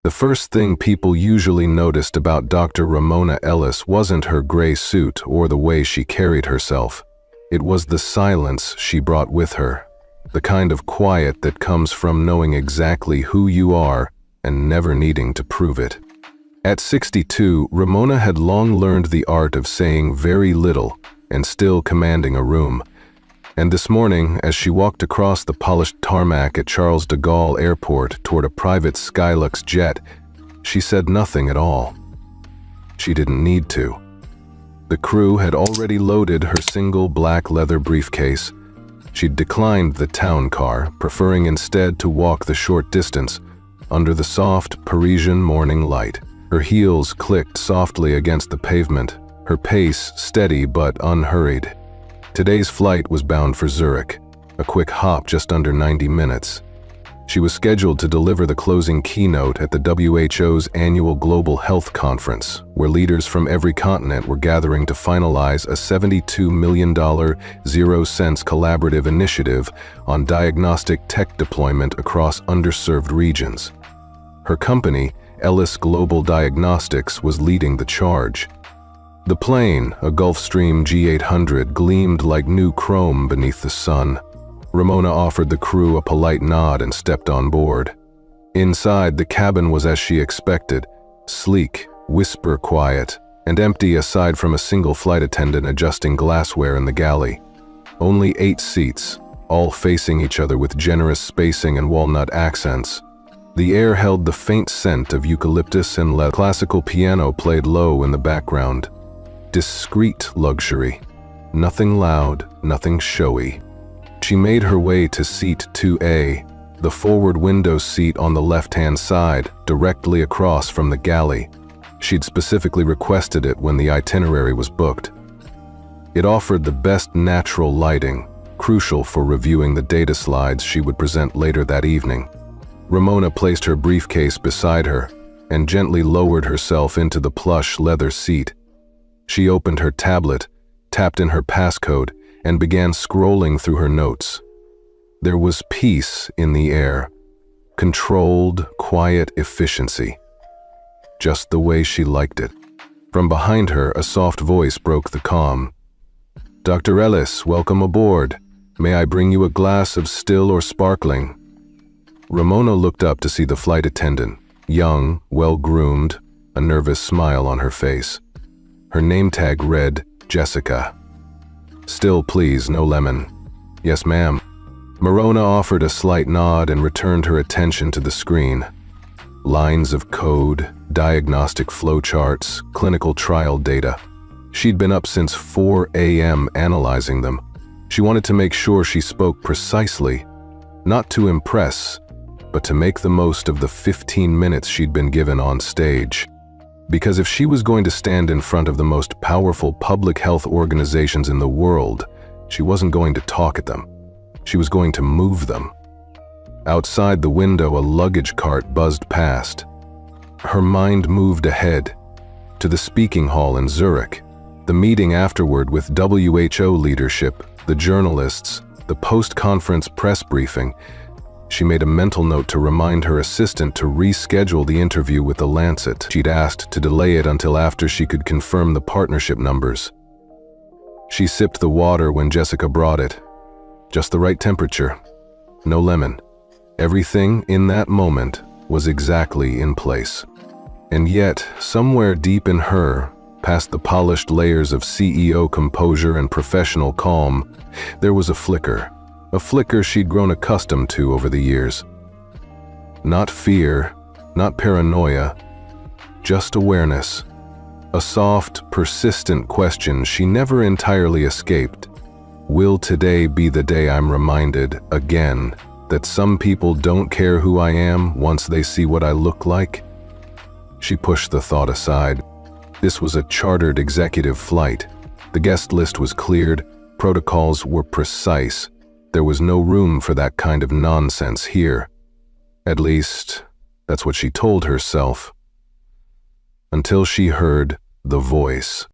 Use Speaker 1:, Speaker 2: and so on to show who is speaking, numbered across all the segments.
Speaker 1: The first thing people usually noticed about Dr. Ramona Ellis wasn't her gray suit or the way she carried herself. It was the silence she brought with her, the kind of quiet that comes from knowing exactly who you are and never needing to prove it. At 62, Ramona had long learned the art of saying very little and still commanding a room. And this morning, as she walked across the polished tarmac at Charles de Gaulle Airport toward a private Skylux jet, she said nothing at all. She didn't need to. The crew had already loaded her single black leather briefcase. She'd declined the town car, preferring instead to walk the short distance under the soft Parisian morning light. Her heels clicked softly against the pavement, her pace steady but unhurried. Today's flight was bound for Zurich, a quick hop just under 90 minutes. She was scheduled to deliver the closing keynote at the WHO's annual Global Health Conference, where leaders from every continent were gathering to finalize a $72 million zero-cents collaborative initiative on diagnostic tech deployment across underserved regions. Her company, Ellis Global Diagnostics, was leading the charge. The plane, a Gulfstream G800, gleamed like new chrome beneath the sun. Ramona offered the crew a polite nod and stepped on board. Inside, the cabin was as she expected, sleek, whisper quiet, and empty aside from a single flight attendant adjusting glassware in the galley. Only 8 seats, all facing each other with generous spacing and walnut accents. The air held the faint scent of eucalyptus and leather. Classical piano played low in the background. Discreet luxury. Nothing loud, nothing showy. She made her way to seat 2A, the forward window seat on the left-hand side, directly across from the galley. She'd specifically requested it when the itinerary was booked. It offered the best natural lighting, crucial for reviewing the data slides she would present later that evening. Ramona placed her briefcase beside her and gently lowered herself into the plush leather seat. She opened her tablet, tapped in her passcode, and began scrolling through her notes. There was peace in the air, controlled, quiet efficiency. Just the way she liked it. From behind her, a soft voice broke the calm. "Dr. Ellis, welcome aboard. May I bring you a glass of still or sparkling?" Ramona looked up to see the flight attendant, young, well-groomed, a nervous smile on her face. Her name tag read, Jessica. "Still, please, no lemon." "Yes, ma'am." Ramona offered a slight nod and returned her attention to the screen. Lines of code, diagnostic flowcharts, clinical trial data. She'd been up since 4 a.m. analyzing them. She wanted to make sure she spoke precisely, not to impress, but to make the most of the 15 minutes she'd been given on stage. Because if she was going to stand in front of the most powerful public health organizations in the world, she wasn't going to talk at them. She was going to move them. Outside the window, a luggage cart buzzed past. Her mind moved ahead to the speaking hall in Zurich, the meeting afterward with WHO leadership, the journalists, the post-conference press briefing. She made a mental note to remind her assistant to reschedule the interview with The Lancet. She'd asked to delay it until after she could confirm the partnership numbers. She sipped the water when Jessica brought it. Just the right temperature. No lemon. Everything in that moment was exactly in place. And yet, somewhere deep in her, past the polished layers of CEO composure and professional calm, there was a flicker she'd grown accustomed to over the years. Not fear, not paranoia, just awareness. A soft, persistent question she never entirely escaped. Will today be the day I'm reminded, again, that some people don't care who I am once they see what I look like? She pushed the thought aside. This was a chartered executive flight. The guest list was cleared, protocols were precise. There was no room for that kind of nonsense here. At least, that's what she told herself. Until she heard the voice.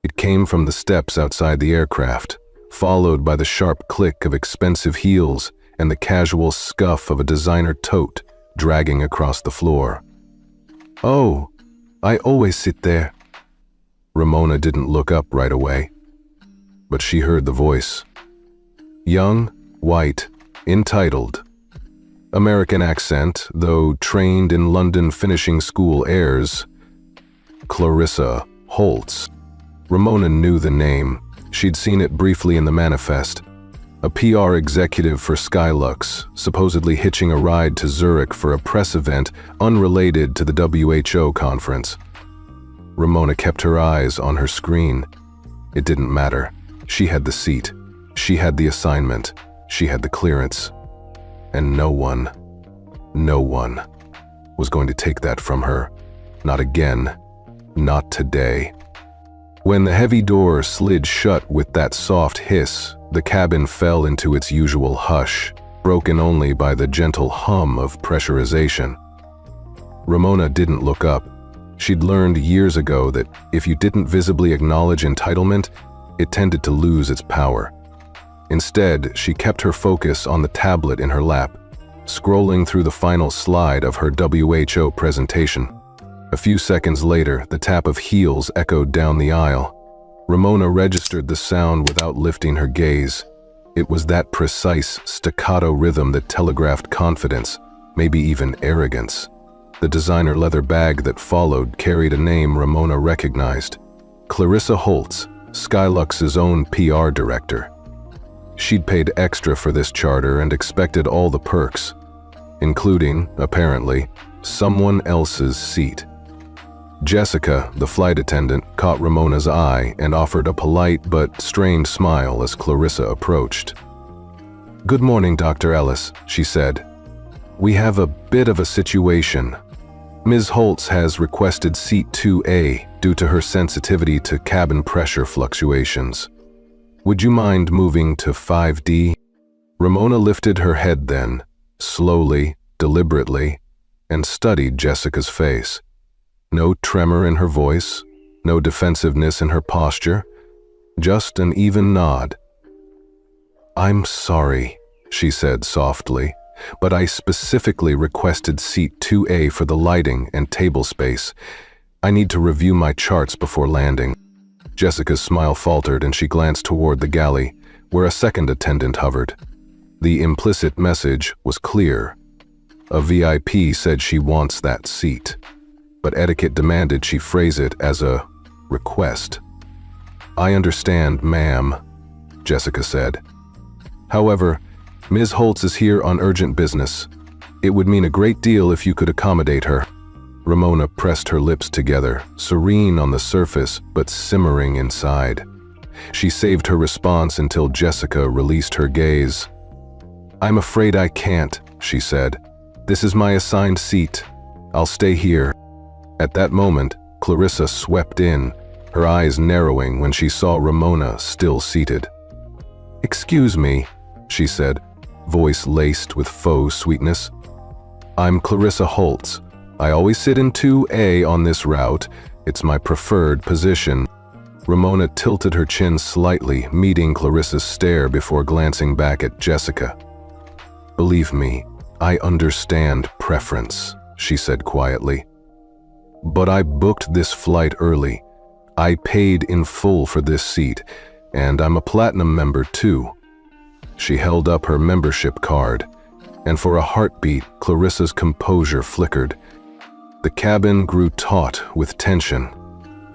Speaker 1: It came from the steps outside the aircraft, followed by the sharp click of expensive heels and the casual scuff of a designer tote dragging across the floor. "Oh, I always sit there." Ramona didn't look up right away, but she heard the voice. Young, white, entitled. American accent, though trained in London finishing school airs. Clarissa Holtz. Ramona knew the name. She'd seen it briefly in the manifest. A PR executive for Skylux, supposedly hitching a ride to Zurich for a press event unrelated to the WHO conference. Ramona kept her eyes on her screen. It didn't matter. She had the seat. She had the assignment. She had the clearance. And no one was going to take that from her. Not again. Not today. When the heavy door slid shut with that soft hiss, the cabin fell into its usual hush, broken only by the gentle hum of pressurization. Ramona didn't look up. She'd learned years ago that if you didn't visibly acknowledge entitlement, it tended to lose its power. Instead, she kept her focus on the tablet in her lap, scrolling through the final slide of her WHO presentation. A few seconds later, the tap of heels echoed down the aisle. Ramona registered the sound without lifting her gaze. It was that precise, staccato rhythm that telegraphed confidence, maybe even arrogance. The designer leather bag that followed carried a name Ramona recognized. Clarissa Holtz, Skylux's own PR director. She'd paid extra for this charter and expected all the perks, including, apparently, someone else's seat. Jessica, the flight attendant, caught Ramona's eye and offered a polite but strained smile as Clarissa approached. "Good morning, Dr. Ellis," she said. "We have a bit of a situation. Ms. Holtz has requested seat 2A due to her sensitivity to cabin pressure fluctuations. Would you mind moving to 5D? Ramona lifted her head then, slowly, deliberately, and studied Jessica's face. No tremor in her voice, no defensiveness in her posture, just an even nod. "I'm sorry," she said softly, "but I specifically requested seat 2A for the lighting and table space. I need to review my charts before landing." Jessica's smile faltered and she glanced toward the galley, where a second attendant hovered. The implicit message was clear. A VIP said she wants that seat, but etiquette demanded she phrase it as a request. "I understand, ma'am," Jessica said. "However, Ms. Holtz is here on urgent business. It would mean a great deal if you could accommodate her." Ramona pressed her lips together, serene on the surface but simmering inside. She saved her response until Jessica released her gaze. "I'm afraid I can't," she said. "This is my assigned seat. I'll stay here." At that moment, Clarissa swept in, her eyes narrowing when she saw Ramona still seated. "Excuse me," she said, voice laced with faux sweetness. "I'm Clarissa Holtz. I always sit in 2A on this route. It's my preferred position." Ramona tilted her chin slightly, meeting Clarissa's stare before glancing back at Jessica. "Believe me, I understand preference," she said quietly. "But I booked this flight early. I paid in full for this seat, and I'm a platinum member too." She held up her membership card, and for a heartbeat, Clarissa's composure flickered. The cabin grew taut with tension.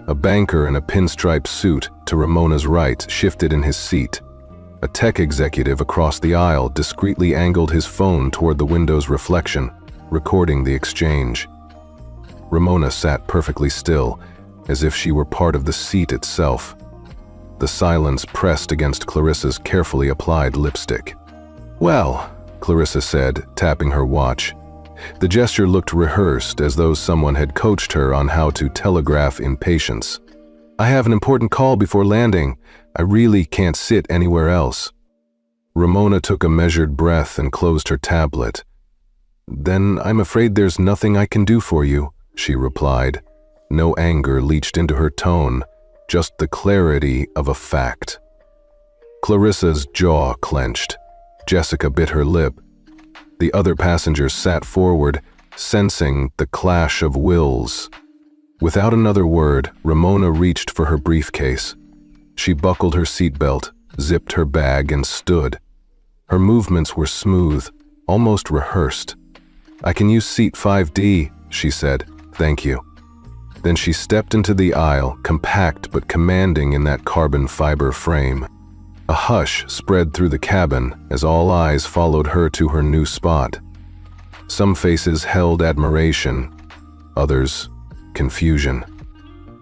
Speaker 1: A banker in a pinstripe suit to Ramona's right shifted in his seat. A tech executive across the aisle discreetly angled his phone toward the window's reflection, recording the exchange. Ramona sat perfectly still, as if she were part of the seat itself. The silence pressed against Clarissa's carefully applied lipstick. "Well," Clarissa said, tapping her watch. The gesture looked rehearsed, as though someone had coached her on how to telegraph impatience. "I have an important call before landing. I really can't sit anywhere else." Ramona took a measured breath and closed her tablet. "Then I'm afraid there's nothing I can do for you," she replied. No anger leached into her tone, just the clarity of a fact. Clarissa's jaw clenched. Jessica bit her lip. The other passengers sat forward, sensing the clash of wills. Without another word, Ramona reached for her briefcase. She buckled her seatbelt, zipped her bag, and stood. Her movements were smooth, almost rehearsed. "I can use seat 5D, she said. "Thank you." Then she stepped into the aisle, compact but commanding in that carbon fiber frame. A hush spread through the cabin as all eyes followed her to her new spot. Some faces held admiration, others confusion.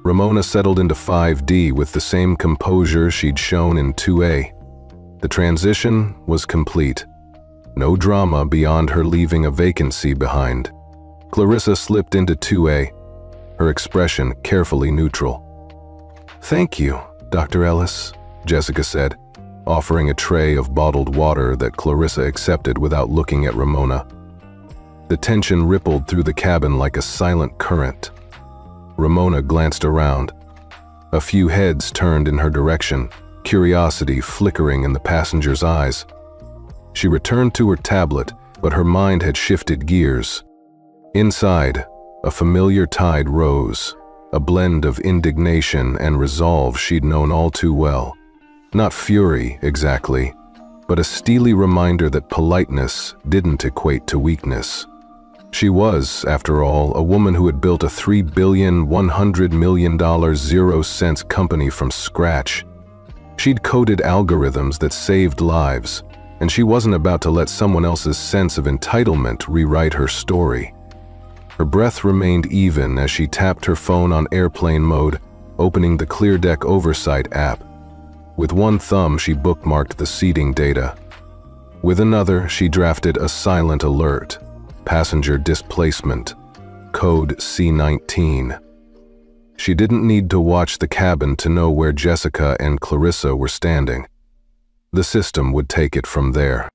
Speaker 1: Ramona settled into 5D with the same composure she'd shown in 2A. The transition was complete. No drama beyond her leaving a vacancy behind. Clarissa slipped into 2A, her expression carefully neutral. "Thank you, Dr. Ellis," Jessica said, offering a tray of bottled water that Clarissa accepted without looking at Ramona. The tension rippled through the cabin like a silent current. Ramona glanced around. A few heads turned in her direction, curiosity flickering in the passengers' eyes. She returned to her tablet, but her mind had shifted gears. Inside, a familiar tide rose, a blend of indignation and resolve she'd known all too well. Not fury, exactly, but a steely reminder that politeness didn't equate to weakness. She was, after all, a woman who had built a $3,100,000,000 zero-cents company from scratch. She'd coded algorithms that saved lives, and she wasn't about to let someone else's sense of entitlement rewrite her story. Her breath remained even as she tapped her phone on airplane mode, opening the ClearDeck Oversight app. With one thumb, she bookmarked the seating data. With another, she drafted a silent alert. Passenger displacement, code C19. She didn't need to watch the cabin to know where Jessica and Clarissa were standing. The system would take it from there.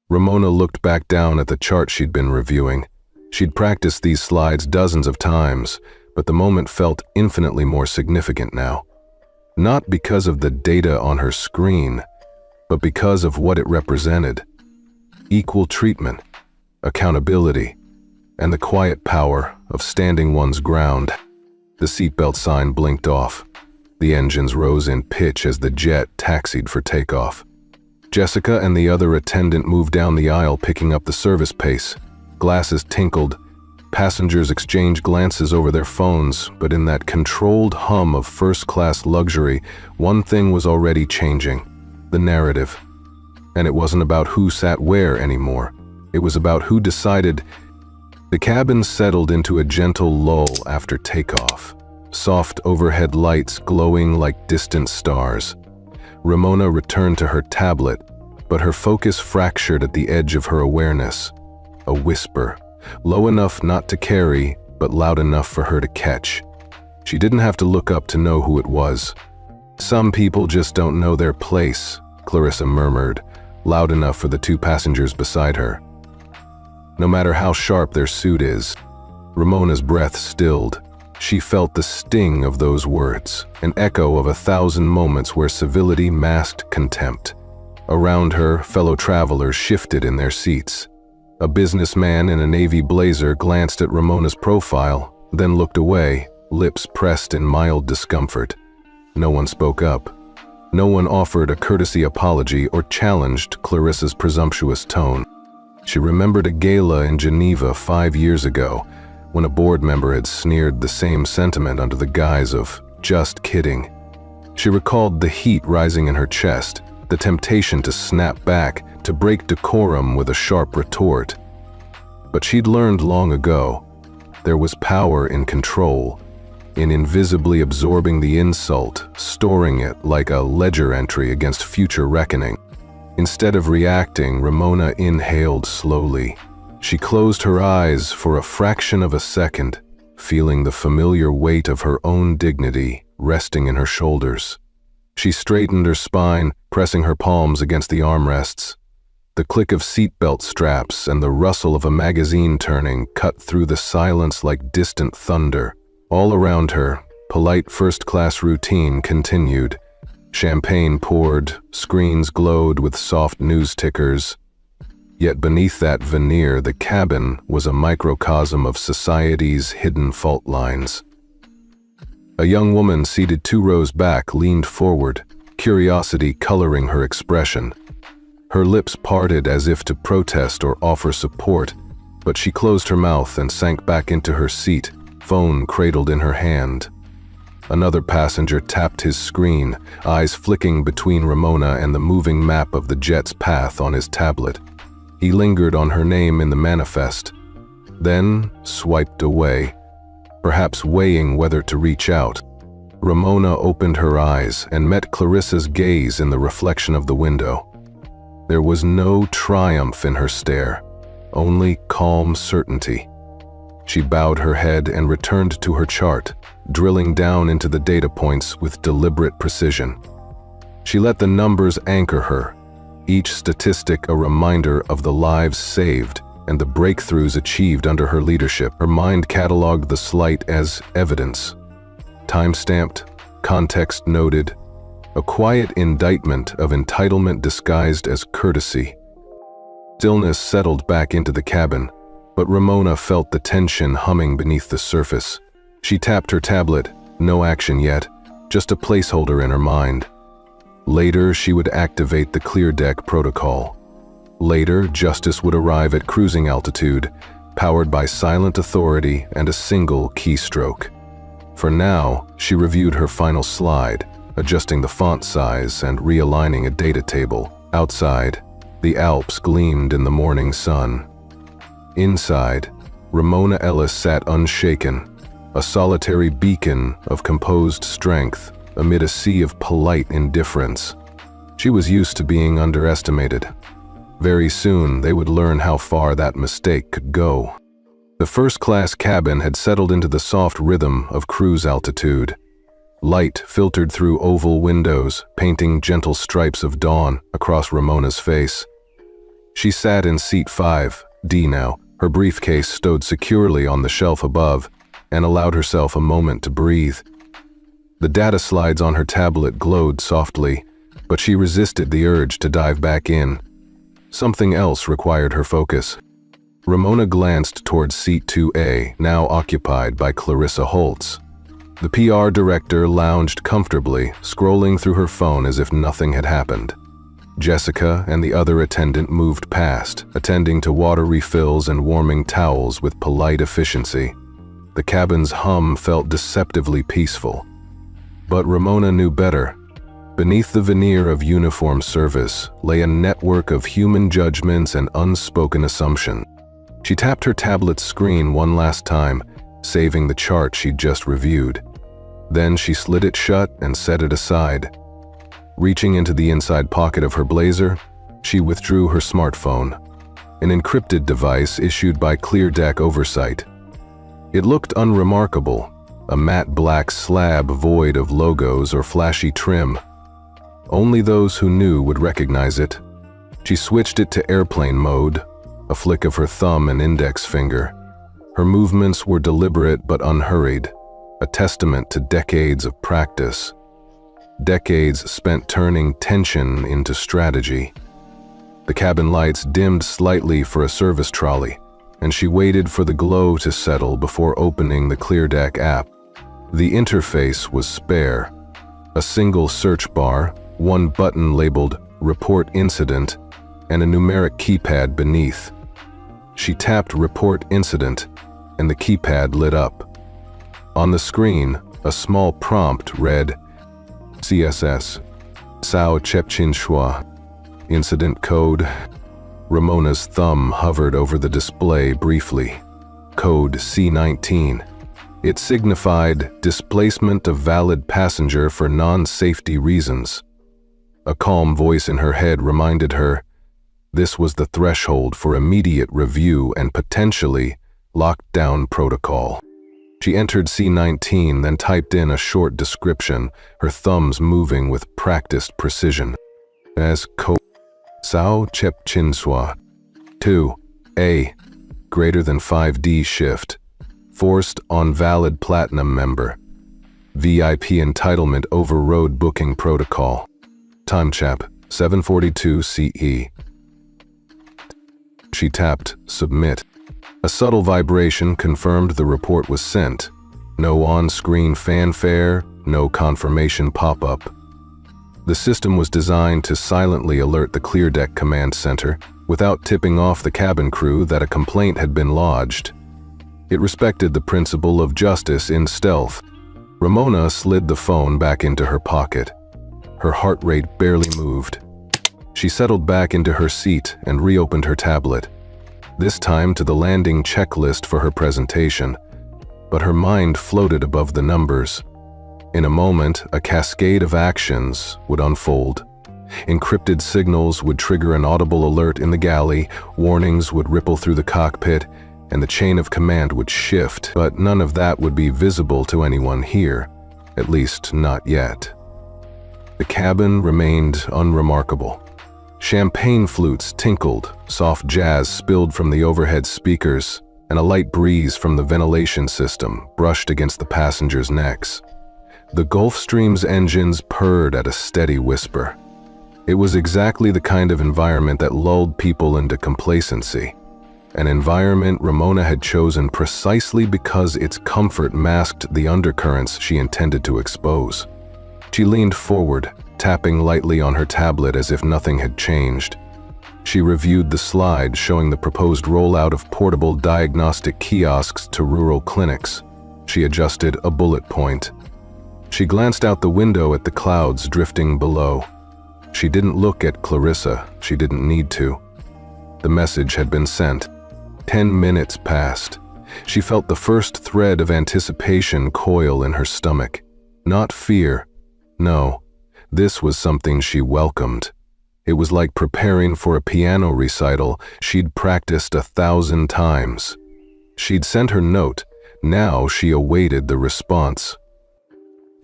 Speaker 1: Ramona looked back down at the chart she'd been reviewing. She'd practiced these slides dozens of times, but the moment felt infinitely more significant now. Not because of the data on her screen, but because of what it represented. Equal treatment, accountability, and the quiet power of standing one's ground. The seatbelt sign blinked off. The engines rose in pitch as the jet taxied for takeoff. Jessica and the other attendant moved down the aisle, picking up the service pace. Glasses tinkled. Passengers exchanged glances over their phones, but in that controlled hum of first-class luxury, one thing was already changing: the narrative. And it wasn't about who sat where anymore. It was about who decided. The cabin settled into a gentle lull after takeoff, soft overhead lights glowing like distant stars. Ramona returned to her tablet, but her focus fractured at the edge of her awareness. A whisper, low enough not to carry, but loud enough for her to catch. She didn't have to look up to know who it was. "Some people just don't know their place," Clarissa murmured, loud enough for the two passengers beside her. No matter how sharp their suit is. Ramona's breath stilled. She felt the sting of those words, an echo of 1,000 moments where civility masked contempt. Around her, fellow travelers shifted in their seats. A businessman in a navy blazer glanced at Ramona's profile, then looked away, lips pressed in mild discomfort. No one spoke up. No one offered a courtesy apology or challenged Clarissa's presumptuous tone. She remembered a gala in Geneva 5 years ago, when a board member had sneered the same sentiment under the guise of "just kidding." She recalled the heat rising in her chest, the temptation to snap back, to break decorum with a sharp retort. But she'd learned long ago, there was power in control, in invisibly absorbing the insult, storing it like a ledger entry against future reckoning. Instead of reacting, Ramona inhaled slowly. She closed her eyes for a fraction of a second, feeling the familiar weight of her own dignity resting in her shoulders. She straightened her spine, pressing her palms against the armrests. The click of seatbelt straps and the rustle of a magazine turning cut through the silence like distant thunder. All around her, polite first-class routine continued. Champagne poured, screens glowed with soft news tickers. Yet beneath that veneer, the cabin was a microcosm of society's hidden fault lines. A young woman seated 2 rows back leaned forward, curiosity coloring her expression. Her lips parted as if to protest or offer support, but she closed her mouth and sank back into her seat, phone cradled in her hand. Another passenger tapped his screen, eyes flicking between Ramona and the moving map of the jet's path on his tablet. He lingered on her name in the manifest, then swiped away, perhaps weighing whether to reach out. Ramona opened her eyes and met Clarissa's gaze in the reflection of the window. There was no triumph in her stare, only calm certainty. She bowed her head and returned to her chart, drilling down into the data points with deliberate precision. She let the numbers anchor her, each statistic a reminder of the lives saved and the breakthroughs achieved under her leadership. Her mind cataloged the slight as evidence. Time-stamped, context noted, a quiet indictment of entitlement disguised as courtesy. Stillness settled back into the cabin, but Ramona felt the tension humming beneath the surface. She tapped her tablet, no action yet, just a placeholder in her mind. Later, she would activate the clear deck protocol. Later, justice would arrive at cruising altitude, powered by silent authority and a single keystroke. For now, she reviewed her final slide, adjusting the font size and realigning a data table. Outside, the Alps gleamed in the morning sun. Inside, Ramona Ellis sat unshaken, a solitary beacon of composed strength amid a sea of polite indifference. She was used to being underestimated. Very soon, they would learn how far that mistake could go. The first-class cabin had settled into the soft rhythm of cruise altitude. Light filtered through oval windows, painting gentle stripes of dawn across Ramona's face. She sat in seat 5D now, her briefcase stowed securely on the shelf above, and allowed herself a moment to breathe. The data slides on her tablet glowed softly, but she resisted the urge to dive back in. Something else required her focus. Ramona glanced towards seat 2A, now occupied by Clarissa Holtz. The PR director lounged comfortably, scrolling through her phone as if nothing had happened. Jessica and the other attendant moved past, attending to water refills and warming towels with polite efficiency. The cabin's hum felt deceptively peaceful. But Ramona knew better. Beneath the veneer of uniform service lay a network of human judgments and unspoken assumptions. She tapped her tablet's screen one last time, saving the chart she'd just reviewed. Then she slid it shut and set it aside. Reaching into the inside pocket of her blazer, she withdrew her smartphone, an encrypted device issued by ClearDeck Oversight. It looked unremarkable, a matte black slab void of logos or flashy trim. Only those who knew would recognize it. She switched it to airplane mode, a flick of her thumb and index finger. Her movements were deliberate but unhurried, a testament to decades of practice. Decades spent turning tension into strategy. The cabin lights dimmed slightly for a service trolley, and she waited for the glow to settle before opening the ClearDeck app. The interface was spare. A single search bar, one button labeled Report Incident, and a numeric keypad beneath. She tapped Report Incident, and the keypad lit up. On the screen, a small prompt read, CSS, Sao Chepchin Shua, Incident Code. Ramona's thumb hovered over the display briefly. Code C19. It signified displacement of valid passenger for non-safety reasons. A calm voice in her head reminded her this was the threshold for immediate review and potentially locked-down protocol. She entered C19, then typed in a short description, her thumbs moving with practiced precision. As Code Sao Chep Chinswa 2A greater than 5D shift. Forced on valid platinum member. VIP entitlement overrode booking protocol. Time chap 7:42 CE. She tapped submit. A subtle vibration confirmed the report was sent. No on-screen fanfare, no confirmation pop-up. The system was designed to silently alert the ClearDeck command center without tipping off the cabin crew that a complaint had been lodged. It respected the principle of justice in stealth. Ramona slid the phone back into her pocket. Her heart rate barely moved. She settled back into her seat and reopened her tablet, this time to the landing checklist for her presentation, but her mind floated above the numbers. In a moment, a cascade of actions would unfold. Encrypted signals would trigger an audible alert in the galley, warnings would ripple through the cockpit, and the chain of command would shift, but none of that would be visible to anyone here, at least not yet. The cabin remained unremarkable. Champagne flutes tinkled, soft jazz spilled from the overhead speakers, and a light breeze from the ventilation system brushed against the passengers' necks. The Gulfstream's engines purred at a steady whisper. It was exactly the kind of environment that lulled people into complacency, an environment Ramona had chosen precisely because its comfort masked the undercurrents she intended to expose. She leaned forward, tapping lightly on her tablet as if nothing had changed. She reviewed the slide showing the proposed rollout of portable diagnostic kiosks to rural clinics. She adjusted a bullet point. She glanced out the window at the clouds drifting below. She didn't look at Clarissa. She didn't need to. The message had been sent. 10 minutes passed. She felt the first thread of anticipation coil in her stomach. Not fear. No, this was something she welcomed. It was like preparing for a piano recital she'd practiced 1,000 times. She'd sent her note. Now she awaited the response.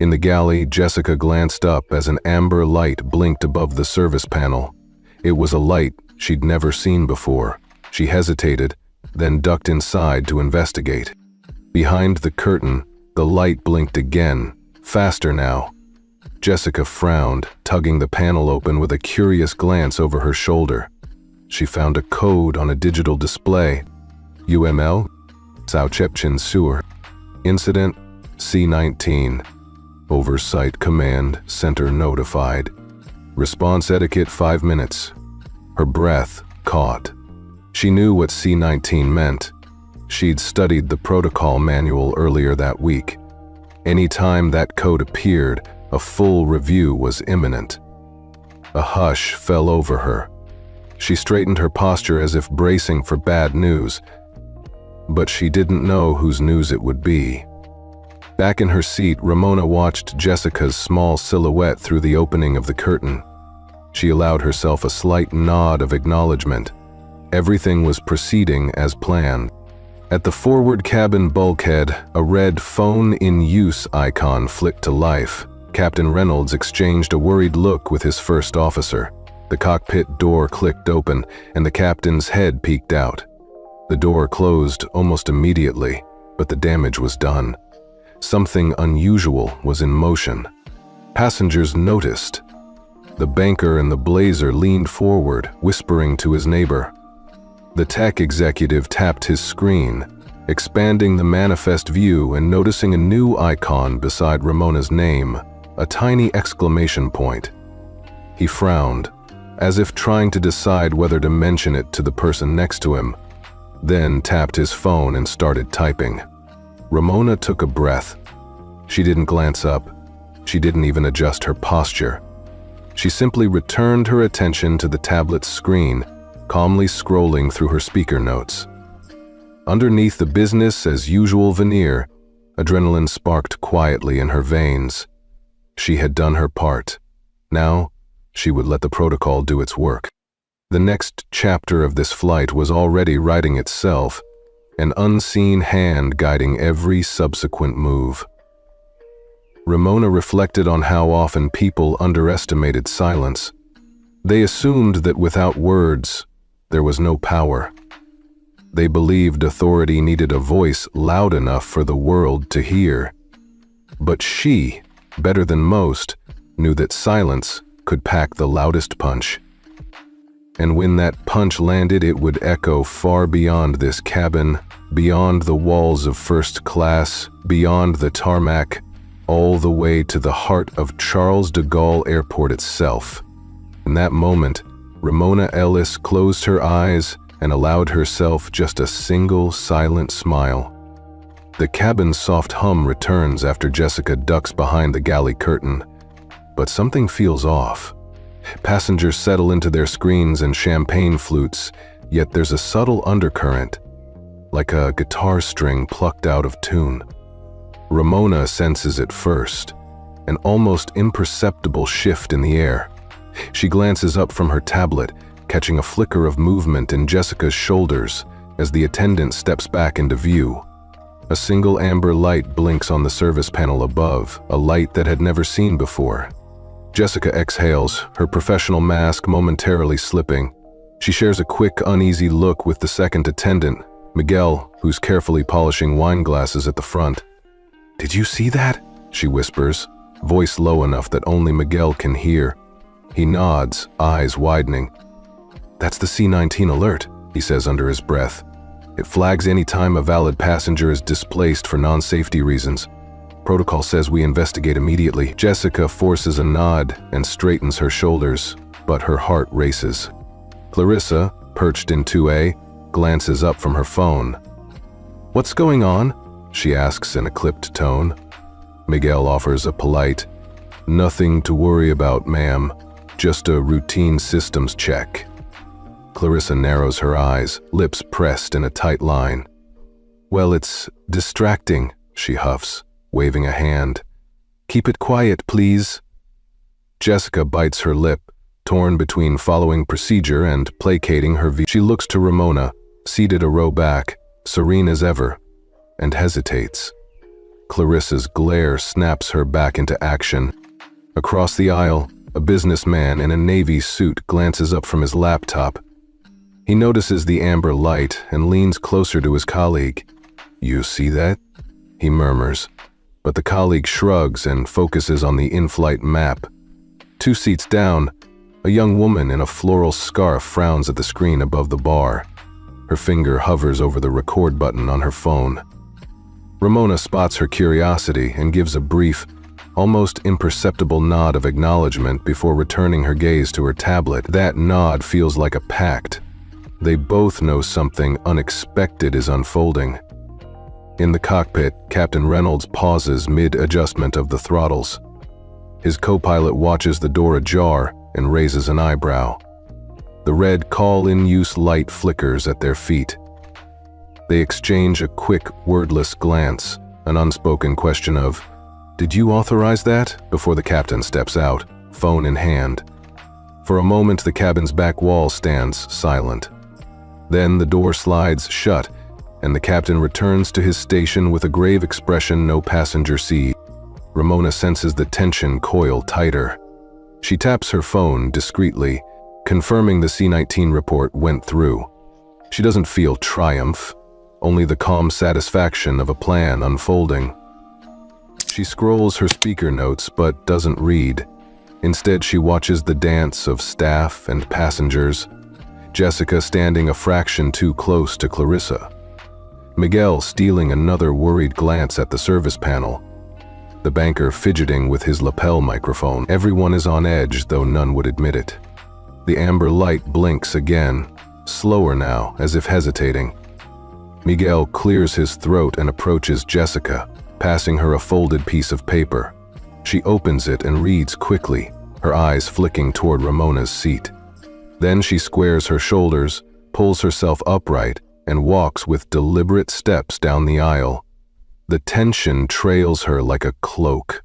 Speaker 1: In the galley, Jessica glanced up as an amber light blinked above the service panel. It was a light she'd never seen before. She hesitated, then ducked inside to investigate. Behind the curtain, the light blinked again, faster now. Jessica frowned, tugging the panel open with a curious glance over her shoulder. She found a code on a digital display. UML, Sauchepchin Sewer. Incident, C-19. Oversight Command Center notified. Response etiquette 5 minutes. Her breath caught. She knew what C-19 meant. She'd studied the protocol manual earlier that week. Any time that code appeared, a full review was imminent. A hush fell over her. She straightened her posture as if bracing for bad news, but she didn't know whose news it would be. Back in her seat, Ramona watched Jessica's small silhouette through the opening of the curtain. She allowed herself a slight nod of acknowledgement. Everything was proceeding as planned. At the forward cabin bulkhead, a red phone in use icon flicked to life. Captain Reynolds exchanged a worried look with his first officer. The cockpit door clicked open, and the captain's head peeked out. The door closed almost immediately, but the damage was done. Something unusual was in motion. Passengers noticed. The banker in the blazer leaned forward, whispering to his neighbor. The tech executive tapped his screen, expanding the manifest view and noticing a new icon beside Ramona's name, a tiny exclamation point. He frowned, as if trying to decide whether to mention it to the person next to him, then tapped his phone and started typing. Ramona took a breath. She didn't glance up. She didn't even adjust her posture. She simply returned her attention to the tablet's screen, calmly scrolling through her speaker notes. Underneath the business-as-usual veneer, adrenaline sparked quietly in her veins. She had done her part. Now, she would let the protocol do its work. The next chapter of this flight was already writing itself, an unseen hand guiding every subsequent move. Ramona reflected on how often people underestimated silence. They assumed that without words, there was no power. They believed authority needed a voice loud enough for the world to hear. But she, better than most, knew that silence could pack the loudest punch. And when that punch landed, it would echo far beyond this cabin, beyond the walls of first class, beyond the tarmac, all the way to the heart of Charles de Gaulle Airport itself. In that moment, Ramona Ellis closed her eyes and allowed herself just a single silent smile. The cabin's soft hum returns after Jessica ducks behind the galley curtain, but something feels off. Passengers settle into their screens and champagne flutes, yet there's a subtle undercurrent, like a guitar string plucked out of tune. Ramona senses it first, an almost imperceptible shift in the air. She glances up from her tablet, catching a flicker of movement in Jessica's shoulders as the attendant steps back into view. A single amber light blinks on the service panel above, a light that had never seen before. Jessica exhales, her professional mask momentarily slipping. She shares a quick, uneasy look with the second attendant, Miguel, who's carefully polishing wine glasses at the front. "Did you see that?" she whispers, voice low enough that only Miguel can hear. He nods, eyes widening. "That's the C-19 alert," he says under his breath. "It flags any time a valid passenger is displaced for non-safety reasons. Protocol says we investigate immediately." Jessica forces a nod and straightens her shoulders, but her heart races. Clarissa, perched in 2A, glances up from her phone. "What's going on?" she asks in a clipped tone. Miguel offers a polite, "Nothing to worry about, ma'am. Just a routine systems check." Clarissa narrows her eyes, lips pressed in a tight line. "Well, it's distracting," she huffs, waving a hand. "Keep it quiet, please." Jessica bites her lip, torn between following procedure and placating her view. She looks to Ramona, seated a row back, serene as ever, and hesitates. Clarissa's glare snaps her back into action. Across the aisle, a businessman in a navy suit glances up from his laptop. He notices the amber light and leans closer to his colleague. "You see that?" he murmurs, but the colleague shrugs and focuses on the in-flight map. 2 seats down, a young woman in a floral scarf frowns at the screen above the bar. Her finger hovers over the record button on her phone. Ramona spots her curiosity and gives a brief, almost imperceptible nod of acknowledgement before returning her gaze to her tablet. That nod feels like a pact. They both know something unexpected is unfolding. In the cockpit, Captain Reynolds pauses mid-adjustment of the throttles. His co-pilot watches the door ajar and raises an eyebrow. The red call-in-use light flickers at their feet. They exchange a quick, wordless glance, an unspoken question of, "Did you authorize that?" before the captain steps out, phone in hand. For a moment, the cabin's back wall stands silent. Then the door slides shut, and the captain returns to his station with a grave expression no passenger sees. Ramona senses the tension coil tighter. She taps her phone discreetly, confirming the C-19 report went through. She doesn't feel triumph, only the calm satisfaction of a plan unfolding. She scrolls her speaker notes but doesn't read. Instead, she watches the dance of staff and passengers, Jessica standing a fraction too close to Clarissa. Miguel stealing another worried glance at the service panel. The banker fidgeting with his lapel microphone. Everyone is on edge, though none would admit it. The amber light blinks again, slower now, as if hesitating. Miguel clears his throat and approaches Jessica, passing her a folded piece of paper. She opens it and reads quickly, her eyes flicking toward Ramona's seat. Then she squares her shoulders, pulls herself upright, and walks with deliberate steps down the aisle. The tension trails her like a cloak.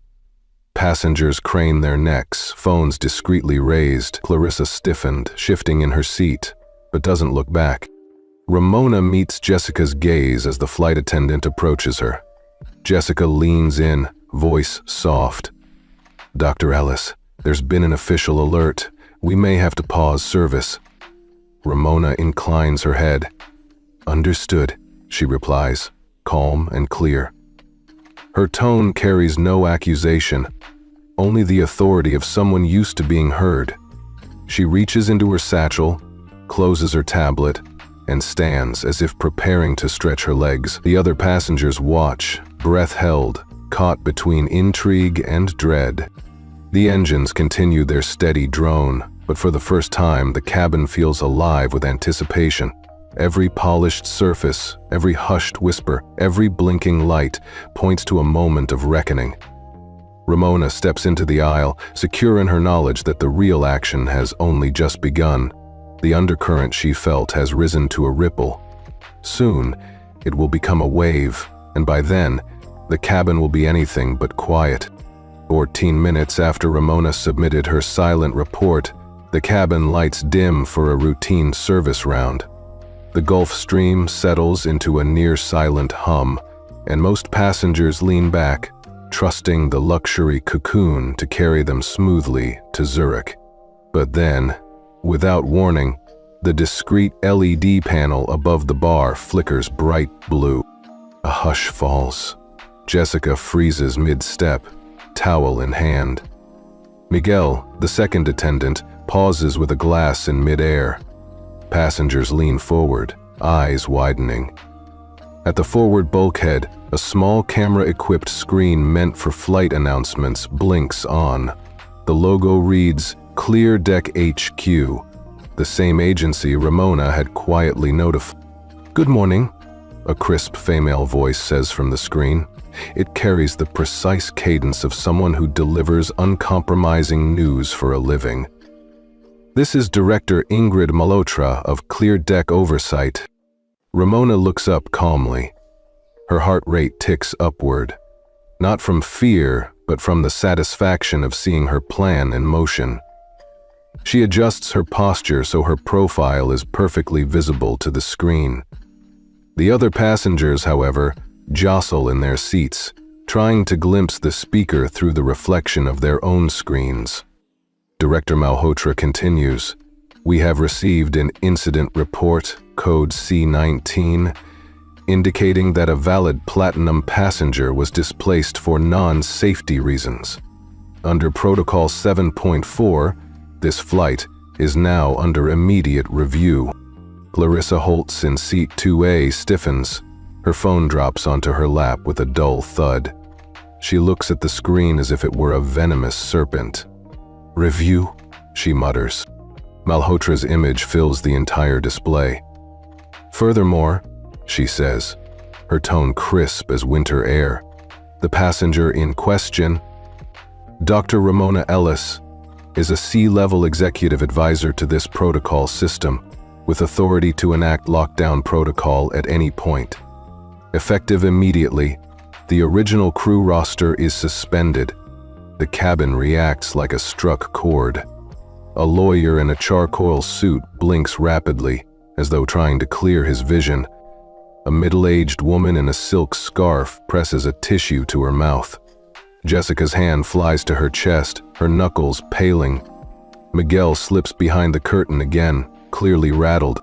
Speaker 1: Passengers crane their necks, phones discreetly raised. Clarissa stiffened, shifting in her seat, but doesn't look back. Ramona meets Jessica's gaze as the flight attendant approaches her. Jessica leans in, voice soft. "Dr. Ellis, there's been an official alert. We may have to pause service." Ramona inclines her head. "Understood," she replies, calm and clear. Her tone carries no accusation, only the authority of someone used to being heard. She reaches into her satchel, closes her tablet, and stands as if preparing to stretch her legs. The other passengers watch, breath held, caught between intrigue and dread. The engines continue their steady drone, but for the first time, the cabin feels alive with anticipation. Every polished surface, every hushed whisper, every blinking light points to a moment of reckoning. Ramona steps into the aisle, secure in her knowledge that the real action has only just begun. The undercurrent she felt has risen to a ripple. Soon, it will become a wave, and by then, the cabin will be anything but quiet. 14 minutes after Ramona submitted her silent report, the cabin lights dim for a routine service round. The Gulf Stream settles into a near-silent hum, and most passengers lean back, trusting the luxury cocoon to carry them smoothly to Zurich. But then, without warning, the discreet LED panel above the bar flickers bright blue. A hush falls. Jessica freezes mid-step, towel in hand. Miguel, the second attendant, pauses with a glass in mid-air. Passengers lean forward, eyes widening. At the forward bulkhead, a small camera-equipped screen meant for flight announcements blinks on. The logo reads, Clear Deck HQ, the same agency Ramona had quietly notified. Good morning, a crisp female voice says from the screen. It carries the precise cadence of someone who delivers uncompromising news for a living. This is Director Ingrid Malhotra of Clear Deck Oversight. Ramona looks up calmly. Her heart rate ticks upward, not from fear, but from the satisfaction of seeing her plan in motion. She adjusts her posture so her profile is perfectly visible to the screen. The other passengers, however, jostle in their seats, trying to glimpse the speaker through the reflection of their own screens. Director Malhotra continues, We have received an incident report, code C19, indicating that a valid platinum passenger was displaced for non-safety reasons. Under Protocol 7.4, this flight is now under immediate review. Clarissa Holtz in seat 2A stiffens. Her phone drops onto her lap with a dull thud. She looks at the screen as if it were a venomous serpent. Review, she mutters. Malhotra's image fills the entire display. Furthermore, she says, her tone crisp as winter air, the passenger in question, Dr. Ramona Ellis, is a C-level executive advisor to this protocol system, with authority to enact lockdown protocol at any point. Effective immediately, the original crew roster is suspended. The cabin reacts like a struck chord. A lawyer in a charcoal suit blinks rapidly, as though trying to clear his vision. A middle-aged woman in a silk scarf presses a tissue to her mouth. Jessica's hand flies to her chest, her knuckles paling. Miguel slips behind the curtain again, clearly rattled.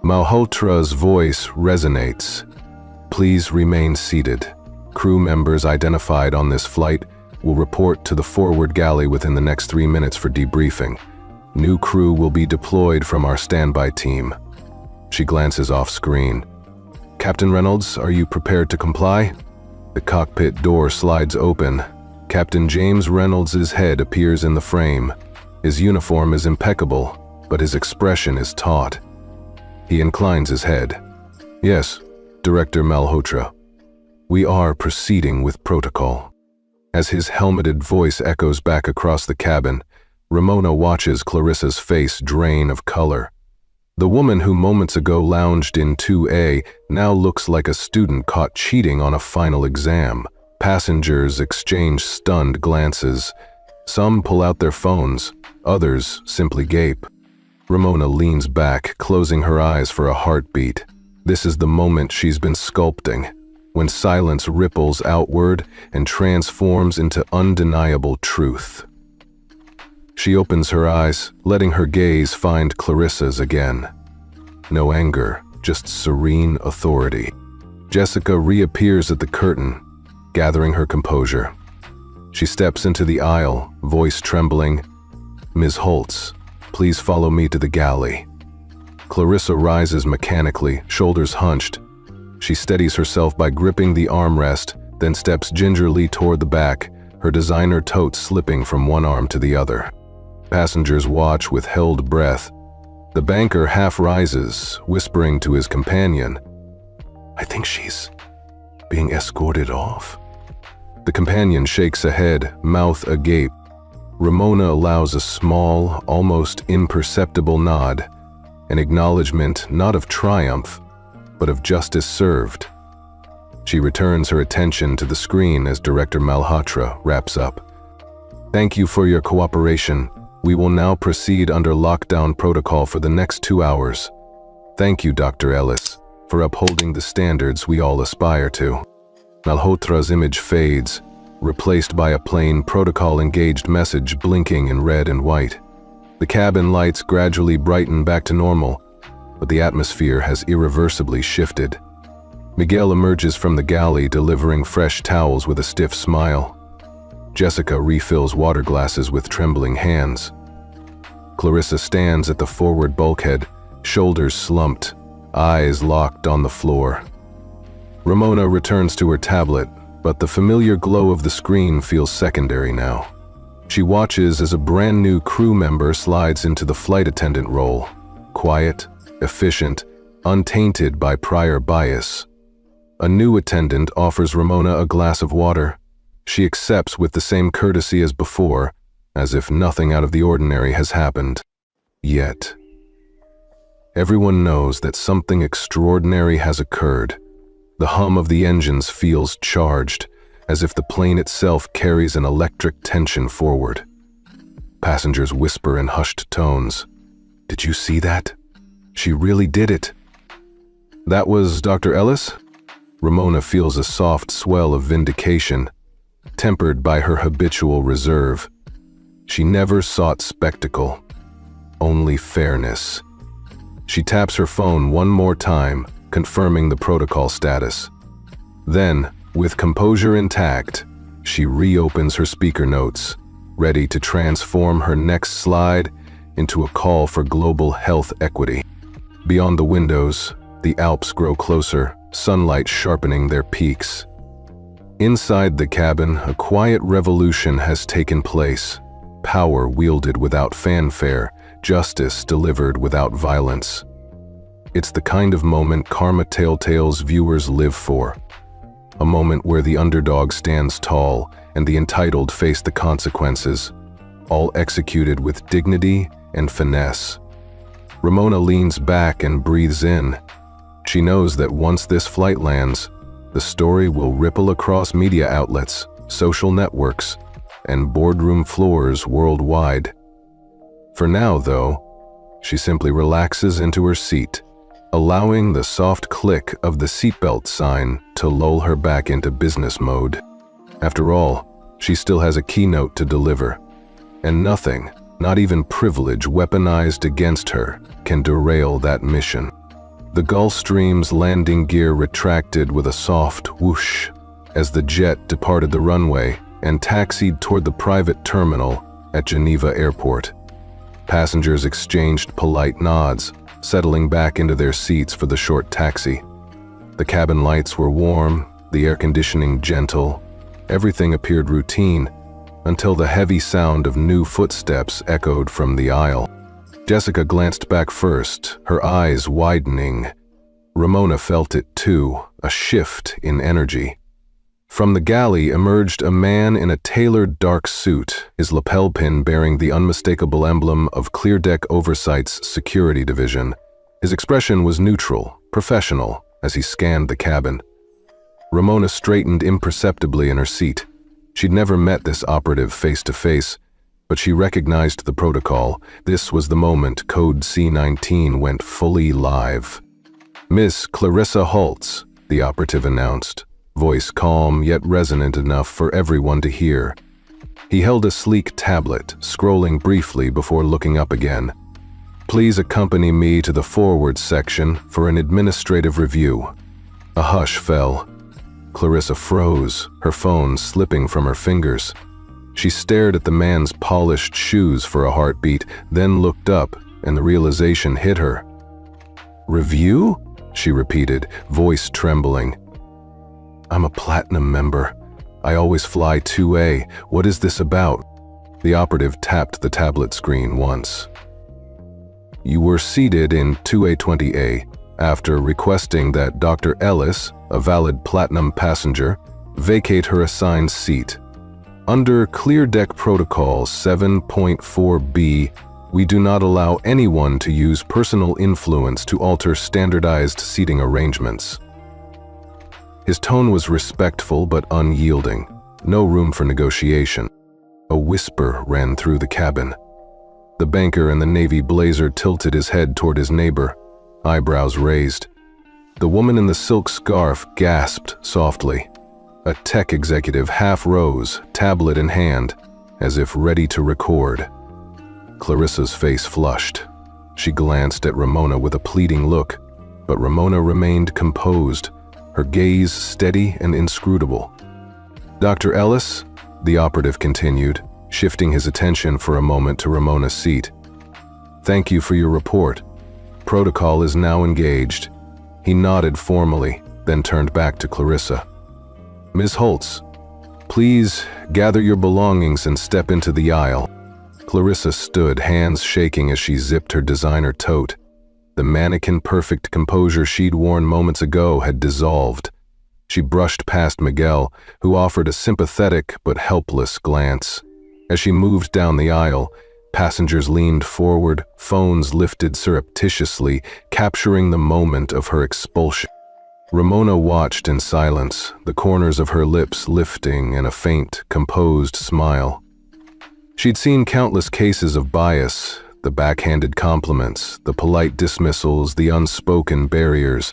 Speaker 1: Malhotra's voice resonates. Please remain seated. Crew members identified on this flight will report to the forward galley within the next 3 minutes for debriefing. New crew will be deployed from our standby team. She glances off screen. Captain Reynolds, are you prepared to comply? The cockpit door slides open. Captain James Reynolds' head appears in the frame. His uniform is impeccable, but his expression is taut. He inclines his head. Yes, Director Malhotra. We are proceeding with protocol. As his helmeted voice echoes back across the cabin, Ramona watches Clarissa's face drain of color. The woman who moments ago lounged in 2A now looks like a student caught cheating on a final exam. Passengers exchange stunned glances. Some pull out their phones, others simply gape. Ramona leans back, closing her eyes for a heartbeat. This is the moment she's been sculpting, when silence ripples outward and transforms into undeniable truth. She opens her eyes, letting her gaze find Clarissa's again. No anger, just serene authority. Jessica reappears at the curtain, gathering her composure. She steps into the aisle, voice trembling. Ms. Holtz, please follow me to the galley. Clarissa rises mechanically, shoulders hunched. She steadies herself by gripping the armrest, then steps gingerly toward the back, her designer tote slipping from one arm to the other. Passengers watch with held breath. The banker half rises, whispering to his companion, "I think she's being escorted off." The companion shakes a head, mouth agape. Ramona allows a small, almost imperceptible nod, an acknowledgement not of triumph, but of justice served. She returns her attention to the screen as Director Malhotra wraps up. "Thank you for your cooperation. We will now proceed under lockdown protocol for the next 2 hours. Thank you, Dr. Ellis, for upholding the standards we all aspire to." Malhotra's image fades, replaced by a plain protocol-engaged message blinking in red and white. The cabin lights gradually brighten back to normal, but the atmosphere has irreversibly shifted. Miguel emerges from the galley delivering fresh towels with a stiff smile. Jessica refills water glasses with trembling hands. Clarissa stands at the forward bulkhead, shoulders slumped, eyes locked on the floor. Ramona returns to her tablet, but the familiar glow of the screen feels secondary now. She watches as a brand new crew member slides into the flight attendant role, quiet, efficient, untainted by prior bias. A new attendant offers Ramona a glass of water. She accepts with the same courtesy as before, as if nothing out of the ordinary has happened. Yet, everyone knows that something extraordinary has occurred. The hum of the engines feels charged, as if the plane itself carries an electric tension forward. Passengers whisper in hushed tones, "Did you see that? She really did it." "That was Dr. Ellis?" Ramona feels a soft swell of vindication, tempered by her habitual reserve. She never sought spectacle, only fairness. She taps her phone one more time, confirming the protocol status. Then, with composure intact, she reopens her speaker notes, ready to transform her next slide into a call for global health equity. Beyond the windows, the Alps grow closer, sunlight sharpening their peaks. Inside the cabin, a quiet revolution has taken place. Power wielded without fanfare, justice delivered without violence. It's the kind of moment Karma Telltale's viewers live for. A moment where the underdog stands tall and the entitled face the consequences, all executed with dignity and finesse. Ramona leans back and breathes in. She knows that once this flight lands, the story will ripple across media outlets, social networks, and boardroom floors worldwide. For now, though, she simply relaxes into her seat, allowing the soft click of the seatbelt sign to lull her back into business mode. After all, she still has a keynote to deliver, and nothing, not even privilege weaponized against her, can derail that mission. The Gulfstream's landing gear retracted with a soft whoosh as the jet departed the runway and taxied toward the private terminal at Geneva Airport. Passengers exchanged polite nods, settling back into their seats for the short taxi. The cabin lights were warm, the air conditioning gentle. Everything appeared routine until the heavy sound of new footsteps echoed from the aisle. Jessica glanced back first, her eyes widening. Ramona felt it too, a shift in energy. From the galley emerged a man in a tailored dark suit, his lapel pin bearing the unmistakable emblem of ClearDeck Oversight's security division. His expression was neutral, professional, as he scanned the cabin. Ramona straightened imperceptibly in her seat. She'd never met this operative face to face, but she recognized the protocol. This was the moment Code C-19 went fully live. "Miss Clarissa Holtz," the operative announced, voice calm yet resonant enough for everyone to hear. He held a sleek tablet, scrolling briefly before looking up again. "Please accompany me to the forward section for an administrative review." A hush fell. Clarissa froze, her phone slipping from her fingers. She stared at the man's polished shoes for a heartbeat, then looked up, and the realization hit her. "Review?" she repeated, voice trembling. "I'm a platinum member. I always fly 2A. What is this about?" The operative tapped the tablet screen once. "You were seated in 2A20A after requesting that Dr. Ellis, a valid platinum passenger, vacate her assigned seat. Under Clear Deck Protocol 7.4b, we do not allow anyone to use personal influence to alter standardized seating arrangements." His tone was respectful but unyielding. No room for negotiation. A whisper ran through the cabin. The banker in the navy blazer tilted his head toward his neighbor, eyebrows raised. The woman in the silk scarf gasped softly. A tech executive half rose, tablet in hand, as if ready to record. Clarissa's face flushed. She glanced at Ramona with a pleading look, but Ramona remained composed, her gaze steady and inscrutable. "Dr. Ellis," the operative continued, shifting his attention for a moment to Ramona's seat. "Thank you for your report. Protocol is now engaged." He nodded formally, then turned back to Clarissa. "Ms. Holtz, please gather your belongings and step into the aisle." Clarissa stood, hands shaking as she zipped her designer tote. The mannequin-perfect composure she'd worn moments ago had dissolved. She brushed past Miguel, who offered a sympathetic but helpless glance. As she moved down the aisle, passengers leaned forward, phones lifted surreptitiously, capturing the moment of her expulsion. Ramona watched in silence, the corners of her lips lifting in a faint, composed smile. She'd seen countless cases of bias, the backhanded compliments, the polite dismissals, the unspoken barriers,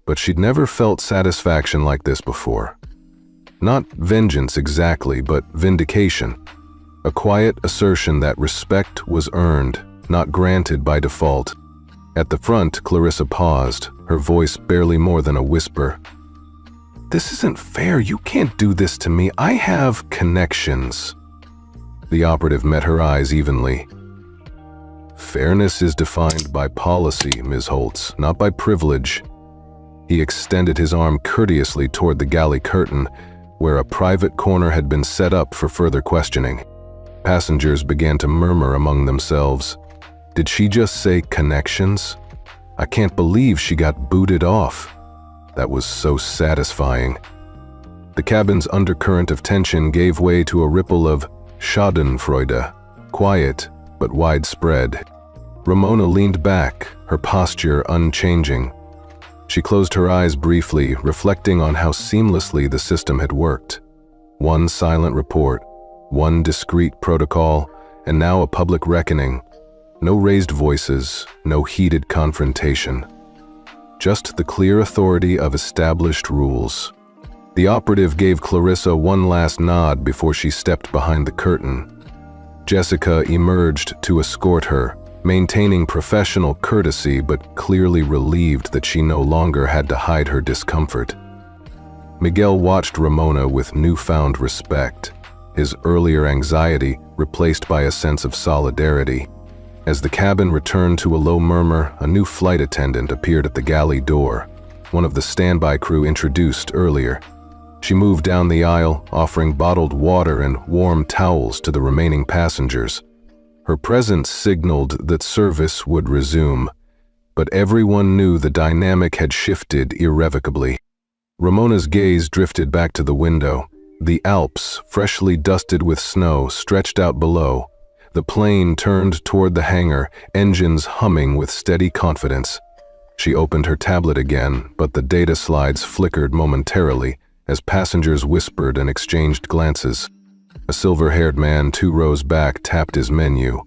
Speaker 1: but she'd never felt satisfaction like this before. Not vengeance exactly, but vindication. A quiet assertion that respect was earned, not granted by default. At the front, Clarissa paused, her voice barely more than a whisper. "This isn't fair. You can't do this to me. I have connections." The operative met her eyes evenly. "Fairness is defined by policy, Ms. Holtz, not by privilege." He extended his arm courteously toward the galley curtain, where a private corner had been set up for further questioning. Passengers began to murmur among themselves. Did she just say connections? I can't believe she got booted off. That was so satisfying. The cabin's undercurrent of tension gave way to a ripple of schadenfreude, quiet but widespread. Ramona leaned back, her posture unchanging. She closed her eyes briefly, reflecting on how seamlessly the system had worked. One silent report, one discreet protocol, and now a public reckoning. No raised voices, no heated confrontation. Just the clear authority of established rules. The operative gave Clarissa one last nod before she stepped behind the curtain. Jessica emerged to escort her, maintaining professional courtesy but clearly relieved that she no longer had to hide her discomfort. Miguel watched Ramona with newfound respect, his earlier anxiety replaced by a sense of solidarity. As the cabin returned to a low murmur, a new flight attendant appeared at the galley door, one of the standby crew introduced earlier. She moved down the aisle, offering bottled water and warm towels to the remaining passengers. Her presence signaled that service would resume, but everyone knew the dynamic had shifted irrevocably. Ramona's gaze drifted back to the window. The Alps, freshly dusted with snow, stretched out below. The plane turned toward the hangar, engines humming with steady confidence. She opened her tablet again, but the data slides flickered momentarily as passengers whispered and exchanged glances. A silver-haired man 2 rows back tapped his menu.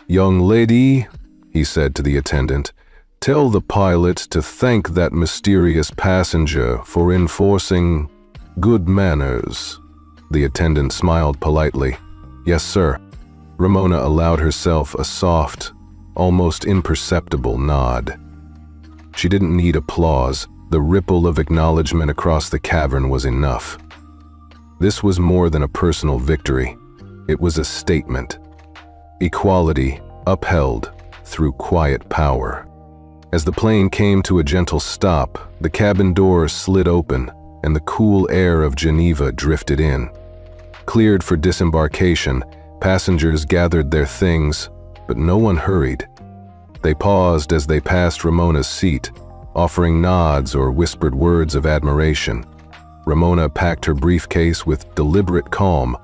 Speaker 1: "Young lady," he said to the attendant, "tell the pilot to thank that mysterious passenger for enforcing good manners." The attendant smiled politely. "Yes, sir." Ramona allowed herself a soft, almost imperceptible nod. She didn't need applause. The ripple of acknowledgement across the cavern was enough. This was more than a personal victory. It was a statement. Equality upheld through quiet power. As the plane came to a gentle stop, the cabin doors slid open and the cool air of Geneva drifted in. Cleared for disembarkation, passengers gathered their things, but no one hurried. They paused as they passed Ramona's seat, offering nods or whispered words of admiration. Ramona packed her briefcase with deliberate calm,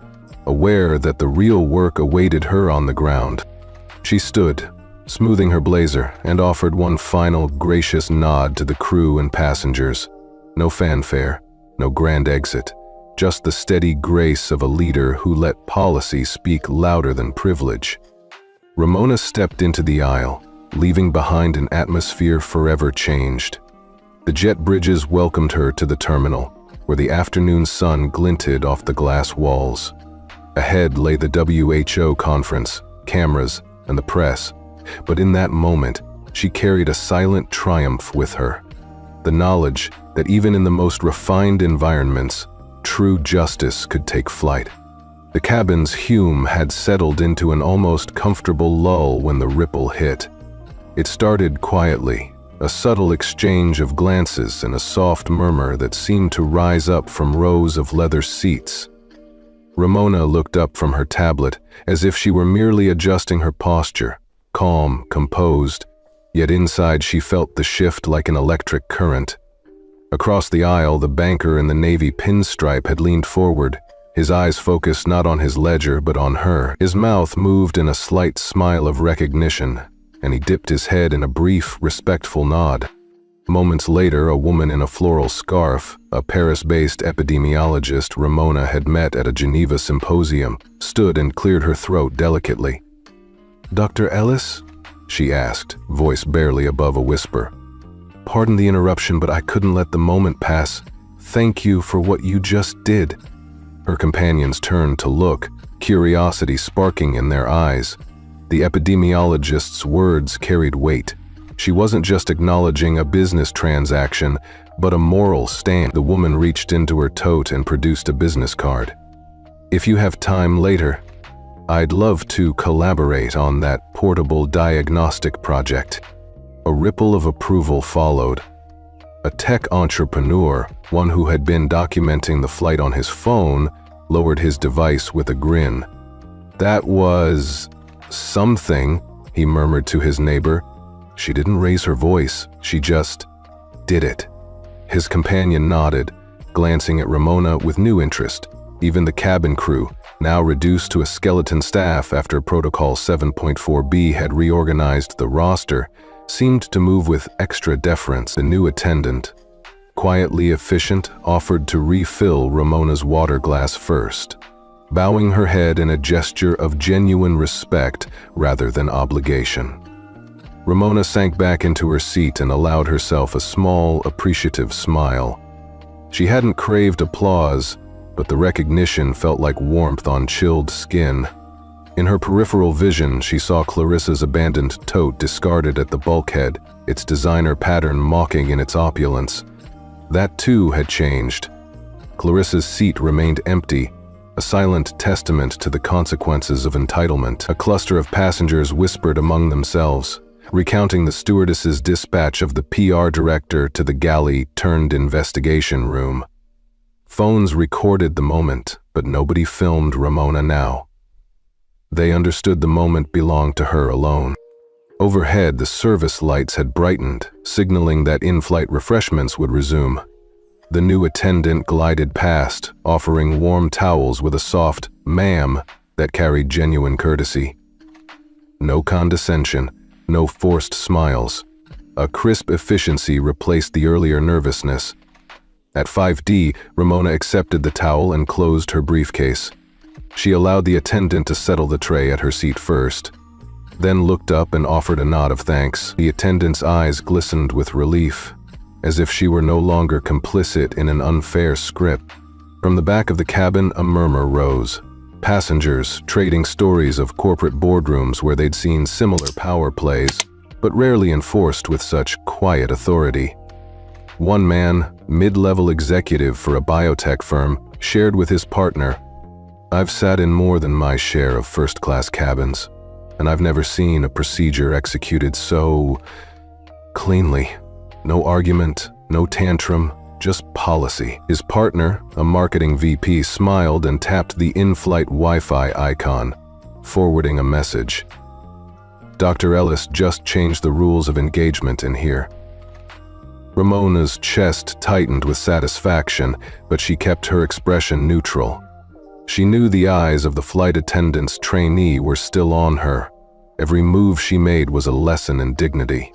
Speaker 1: aware that the real work awaited her on the ground. She stood, smoothing her blazer, and offered one final gracious nod to the crew and passengers. No fanfare, no grand exit, just the steady grace of a leader who let policy speak louder than privilege. Ramona stepped into the aisle, leaving behind an atmosphere forever changed. The jet bridges welcomed her to the terminal, where the afternoon sun glinted off the glass walls. Ahead lay the WHO conference, cameras, and the press. But in that moment, she carried a silent triumph with her. The knowledge that even in the most refined environments, true justice could take flight. The cabin's hum had settled into an almost comfortable lull when the ripple hit. It started quietly, a subtle exchange of glances and a soft murmur that seemed to rise up from rows of leather seats. Ramona looked up from her tablet as if she were merely adjusting her posture, calm, composed, yet inside she felt the shift like an electric current. Across the aisle, the banker in the navy pinstripe had leaned forward, his eyes focused not on his ledger but on her. His mouth moved in a slight smile of recognition, and he dipped his head in a brief, respectful nod. Moments later, a woman in a floral scarf, a Paris-based epidemiologist Ramona had met at a Geneva symposium, stood and cleared her throat delicately. "Dr. Ellis?" she asked, voice barely above a whisper. "Pardon the interruption, but I couldn't let the moment pass. Thank you for what you just did." Her companions turned to look, curiosity sparking in their eyes. The epidemiologist's words carried weight. She wasn't just acknowledging a business transaction, but a moral stand. The woman reached into her tote and produced a business card. "If you have time later, I'd love to collaborate on that portable diagnostic project." A ripple of approval followed. A tech entrepreneur, one who had been documenting the flight on his phone, lowered his device with a grin. "That was something," he murmured to his neighbor. She didn't raise her voice, she just did it. His companion nodded, glancing at Ramona with new interest. Even the cabin crew, now reduced to a skeleton staff after Protocol 7.4b had reorganized the roster, seemed to move with extra deference. The new attendant, quietly efficient, offered to refill Ramona's water glass first, bowing her head in a gesture of genuine respect rather than obligation. Ramona sank back into her seat and allowed herself a small, appreciative smile. She hadn't craved applause, but the recognition felt like warmth on chilled skin. In her peripheral vision, she saw Clarissa's abandoned tote discarded at the bulkhead, its designer pattern mocking in its opulence. That too had changed. Clarissa's seat remained empty, a silent testament to the consequences of entitlement. A cluster of passengers whispered among themselves, recounting the stewardess's dispatch of the PR director to the galley-turned-investigation room. Phones recorded the moment, but nobody filmed Ramona now. They understood the moment belonged to her alone. Overhead, the service lights had brightened, signaling that in-flight refreshments would resume. The new attendant glided past, offering warm towels with a soft "ma'am" that carried genuine courtesy. No condescension, no forced smiles. A crisp efficiency replaced the earlier nervousness. At 5D, Ramona accepted the towel and closed her briefcase. She allowed the attendant to settle the tray at her seat first, then looked up and offered a nod of thanks. The attendant's eyes glistened with relief, as if she were no longer complicit in an unfair script. From the back of the cabin, a murmur rose. Passengers trading stories of corporate boardrooms where they'd seen similar power plays, but rarely enforced with such quiet authority. One man, mid-level executive for a biotech firm, shared with his partner, "I've sat in more than my share of first-class cabins, and I've never seen a procedure executed so cleanly. No argument, no tantrum, just policy. His partner, a marketing VP, smiled and tapped the in-flight Wi-Fi icon, forwarding a message. Dr. Ellis just changed the rules of engagement in here. Ramona's chest tightened with satisfaction, but she kept her expression neutral. She knew the eyes of the flight attendant's trainee were still on her. Every move she made was a lesson in dignity.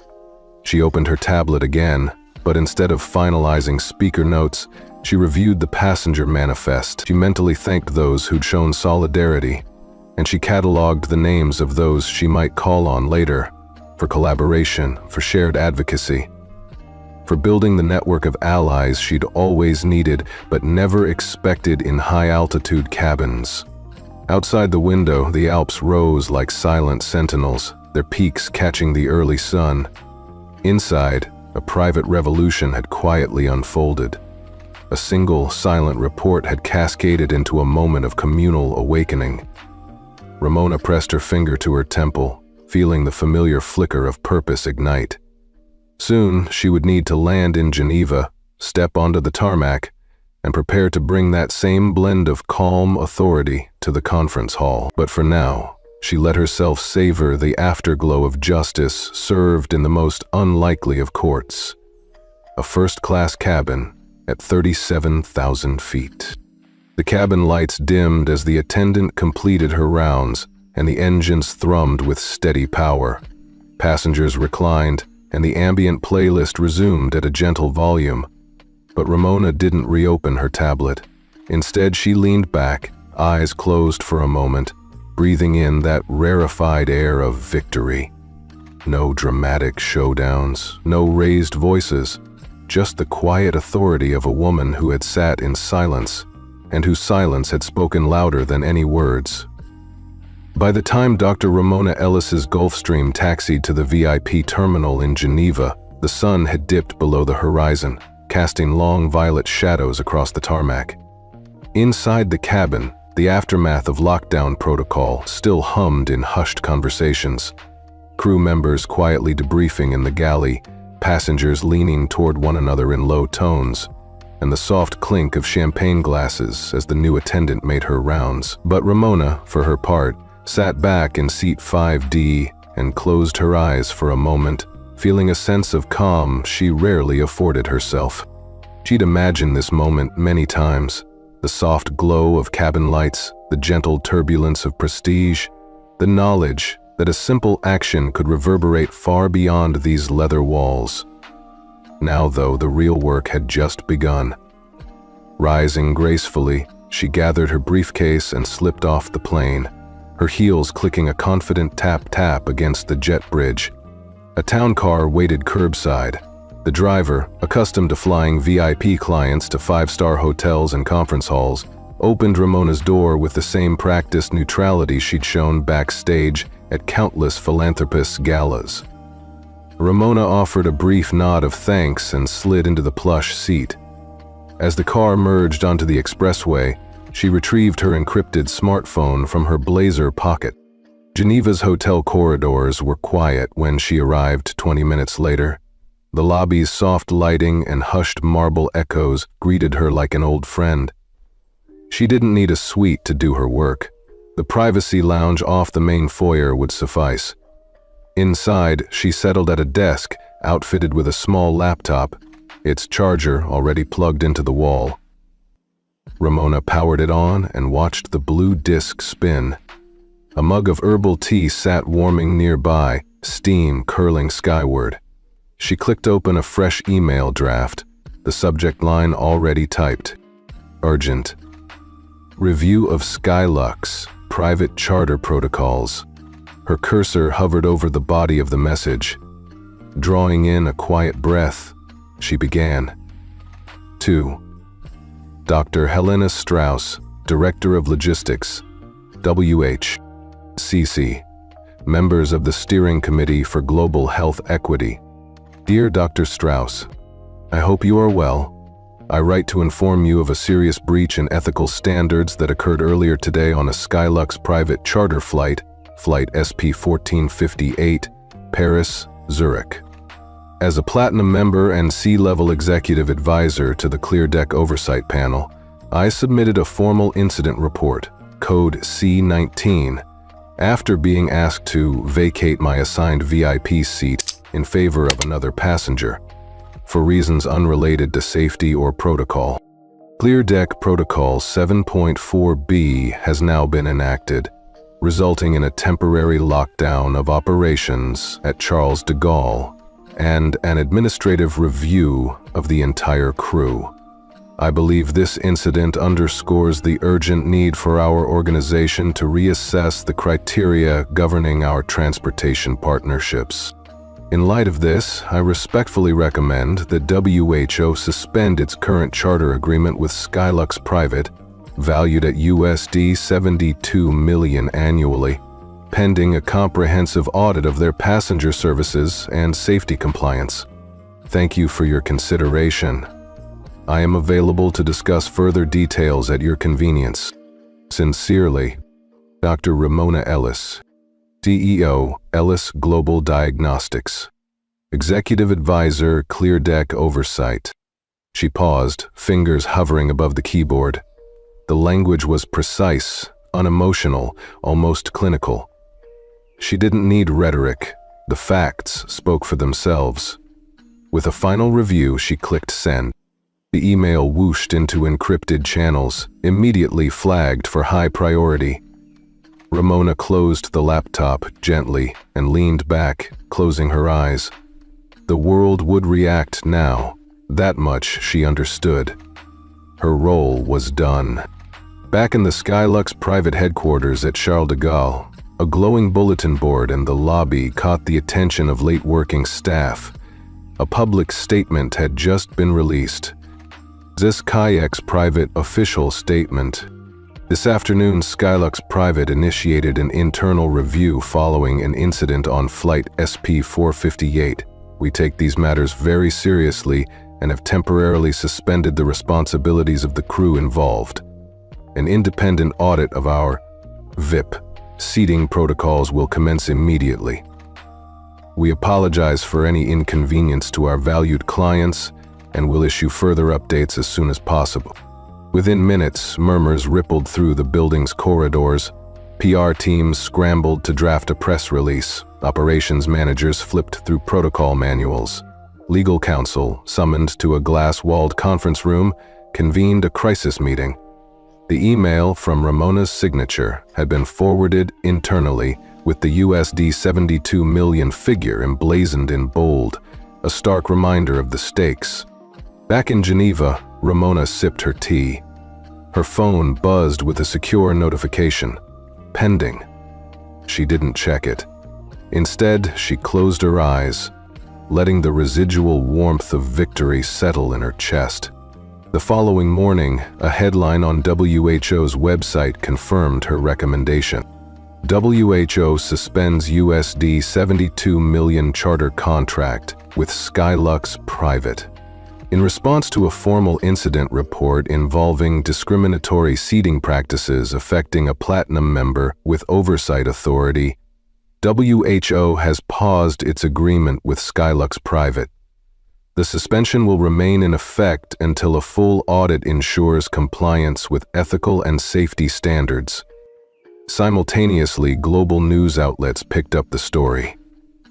Speaker 1: She opened her tablet again, but instead of finalizing speaker notes, she reviewed the passenger manifest. She mentally thanked those who'd shown solidarity, and she cataloged the names of those she might call on later, for collaboration, for shared advocacy, for building the network of allies she'd always needed but never expected in high-altitude cabins. Outside the window, the Alps rose like silent sentinels, their peaks catching the early sun. Inside, a private revolution had quietly unfolded. A single, silent report had cascaded into a moment of communal awakening. Ramona pressed her finger to her temple, feeling the familiar flicker of purpose ignite. Soon, she would need to land in Geneva, step onto the tarmac, and prepare to bring that same blend of calm authority to the conference hall. But for now, she let herself savor the afterglow of justice served in the most unlikely of courts. A first-class cabin at 37,000 feet. The cabin lights dimmed as the attendant completed her rounds, and the engines thrummed with steady power. Passengers reclined, and the ambient playlist resumed at a gentle volume. But Ramona didn't reopen her tablet. Instead, she leaned back, eyes closed for a moment, breathing in that rarefied air of victory. No dramatic showdowns, no raised voices, just the quiet authority of a woman who had sat in silence, and whose silence had spoken louder than any words. By the time Dr. Ramona Ellis's Gulfstream taxied to the VIP terminal in Geneva, the sun had dipped below the horizon, casting long violet shadows across the tarmac. Inside the cabin, the aftermath of lockdown protocol still hummed in hushed conversations. Crew members quietly debriefing in the galley, passengers leaning toward one another in low tones, and the soft clink of champagne glasses as the new attendant made her rounds. But Ramona, for her part, sat back in seat 5D and closed her eyes for a moment, feeling a sense of calm she rarely afforded herself. She'd imagined this moment many times, the soft glow of cabin lights, the gentle turbulence of prestige, the knowledge that a simple action could reverberate far beyond these leather walls. Now, though, the real work had just begun. Rising gracefully, she gathered her briefcase and slipped off the plane, her heels clicking a confident tap-tap against the jet bridge. A town car waited curbside. The driver, accustomed to flying VIP clients to five-star hotels and conference halls, opened Ramona's door with the same practiced neutrality she'd shown backstage at countless philanthropists' galas. Ramona offered a brief nod of thanks and slid into the plush seat. As the car merged onto the expressway, she retrieved her encrypted smartphone from her blazer pocket. Geneva's hotel corridors were quiet when she arrived 20 minutes later. The lobby's soft lighting and hushed marble echoes greeted her like an old friend. She didn't need a suite to do her work. The privacy lounge off the main foyer would suffice. Inside, she settled at a desk outfitted with a small laptop, its charger already plugged into the wall. Ramona powered it on and watched the blue disc spin. A mug of herbal tea sat warming nearby, steam curling skyward. She clicked open a fresh email draft, the subject line already typed. Urgent. Review of Skylux, private charter protocols. Her cursor hovered over the body of the message. Drawing in a quiet breath, she began. To Dr. Helena Strauss, Director of Logistics, WH.CC, members of the Steering Committee for Global Health Equity. Dear Dr. Strauss, I hope you are well. I write to inform you of a serious breach in ethical standards that occurred earlier today on a Skylux private charter flight, Flight SP-1458, Paris, Zurich. As a platinum member and C-level executive advisor to the ClearDeck Oversight Panel, I submitted a formal incident report, code C-19, after being asked to vacate my assigned VIP seat in favor of another passenger, for reasons unrelated to safety or protocol. ClearDeck Protocol 7.4b has now been enacted, resulting in a temporary lockdown of operations at Charles de Gaulle and an administrative review of the entire crew. I believe this incident underscores the urgent need for our organization to reassess the criteria governing our transportation partnerships. In light of this, I respectfully recommend that WHO suspend its current charter agreement with Skylux Private, valued at USD 72 million annually, pending a comprehensive audit of their passenger services and safety compliance. Thank you for your consideration. I am available to discuss further details at your convenience. Sincerely, Dr. Ramona Ellis, CEO, Ellis Global Diagnostics. Executive Advisor, ClearDeck Oversight. She paused, fingers hovering above the keyboard. The language was precise, unemotional, almost clinical. She didn't need rhetoric. The facts spoke for themselves. With a final review, she clicked send. The email whooshed into encrypted channels, immediately flagged for high priority. Ramona closed the laptop gently and leaned back, closing her eyes. The world would react now. That much she understood. Her role was done. Back in the Skylux private headquarters at Charles de Gaulle, a glowing bulletin board in the lobby caught the attention of late-working staff. A public statement had just been released. This Kayak's private official statement. This afternoon, Skylux Private initiated an internal review following an incident on Flight SP-458. We take these matters very seriously and have temporarily suspended the responsibilities of the crew involved. An independent audit of our VIP seating protocols will commence immediately. We apologize for any inconvenience to our valued clients and will issue further updates as soon as possible. Within minutes, murmurs rippled through the building's corridors. PR teams scrambled to draft a press release. Operations managers flipped through protocol manuals. Legal counsel, summoned to a glass-walled conference room, convened a crisis meeting. The email from Ramona's signature had been forwarded internally with the USD 72 million figure emblazoned in bold, a stark reminder of the stakes. Back in Geneva, Ramona sipped her tea. Her phone buzzed with a secure notification. Pending. She didn't check it. Instead, she closed her eyes, letting the residual warmth of victory settle in her chest. The following morning, a headline on WHO's website confirmed her recommendation. WHO suspends USD 72 million charter contract with Skylux Private. In response to a formal incident report involving discriminatory seating practices affecting a platinum member with oversight authority, WHO has paused its agreement with Skylux Private. The suspension will remain in effect until a full audit ensures compliance with ethical and safety standards. Simultaneously, global news outlets picked up the story.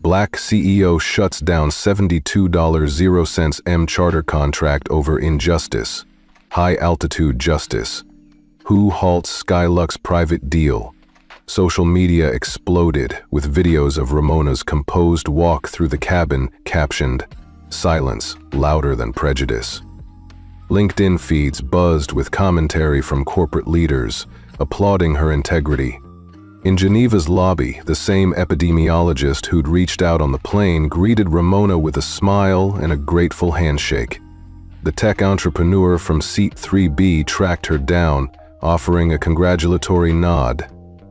Speaker 1: Black CEO shuts down $72.00 M charter contract over injustice. High-altitude justice. WHO halts Skylux private deal. Social media exploded with videos of Ramona's composed walk through the cabin captioned, "Silence, louder than prejudice." LinkedIn feeds buzzed with commentary from corporate leaders, applauding her integrity. In Geneva's lobby, the same epidemiologist who'd reached out on the plane greeted Ramona with a smile and a grateful handshake. The tech entrepreneur from seat 3B tracked her down, offering a congratulatory nod.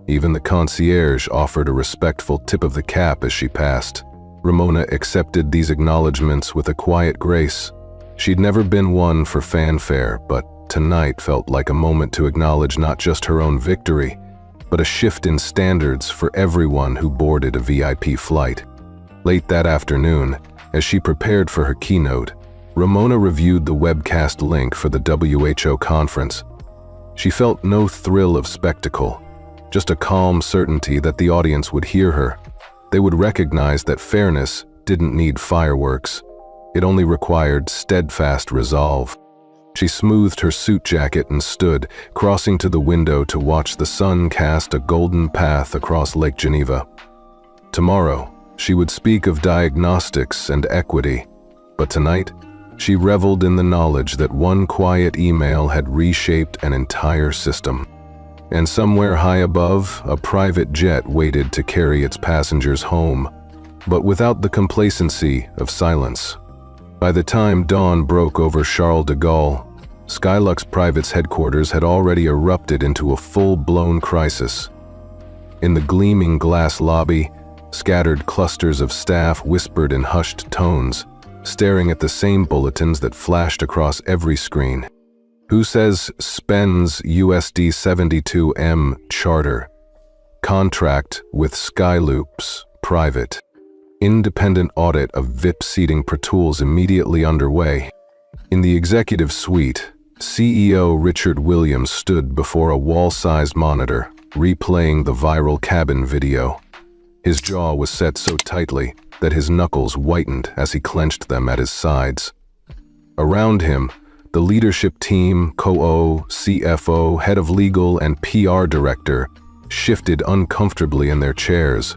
Speaker 1: Even the concierge offered a respectful tip of the cap as she passed. Ramona accepted these acknowledgments with a quiet grace. She'd never been one for fanfare, but tonight felt like a moment to acknowledge not just her own victory, but a shift in standards for everyone who boarded a VIP flight. Late that afternoon, As she prepared for her keynote, Ramona reviewed the webcast link for the WHO conference. She felt no thrill of spectacle, just a calm certainty that the audience would hear her. They would recognize that fairness didn't need fireworks. It only required steadfast resolve. She smoothed her suit jacket and stood, crossing to the window to watch the sun cast a golden path across Lake Geneva. Tomorrow, she would speak of diagnostics and equity, but tonight, she reveled in the knowledge that one quiet email had reshaped an entire system. And somewhere high above, a private jet waited to carry its passengers home, but without the complacency of silence. By the time dawn broke over Charles de Gaulle, Skylux Private's headquarters had already erupted into a full-blown crisis. In the gleaming glass lobby, scattered clusters of staff whispered in hushed tones, staring at the same bulletins that flashed across every screen. Who says spends USD 72M charter? Contract with Skylux Private. Independent audit of VIP seating Pro Tools immediately underway. In the executive suite, CEO Richard Williams stood before a wall-sized monitor, replaying the viral cabin video. His jaw was set so tightly that his knuckles whitened as he clenched them at his sides. Around him, the leadership team, COO, CFO, head of legal, and PR director shifted uncomfortably in their chairs.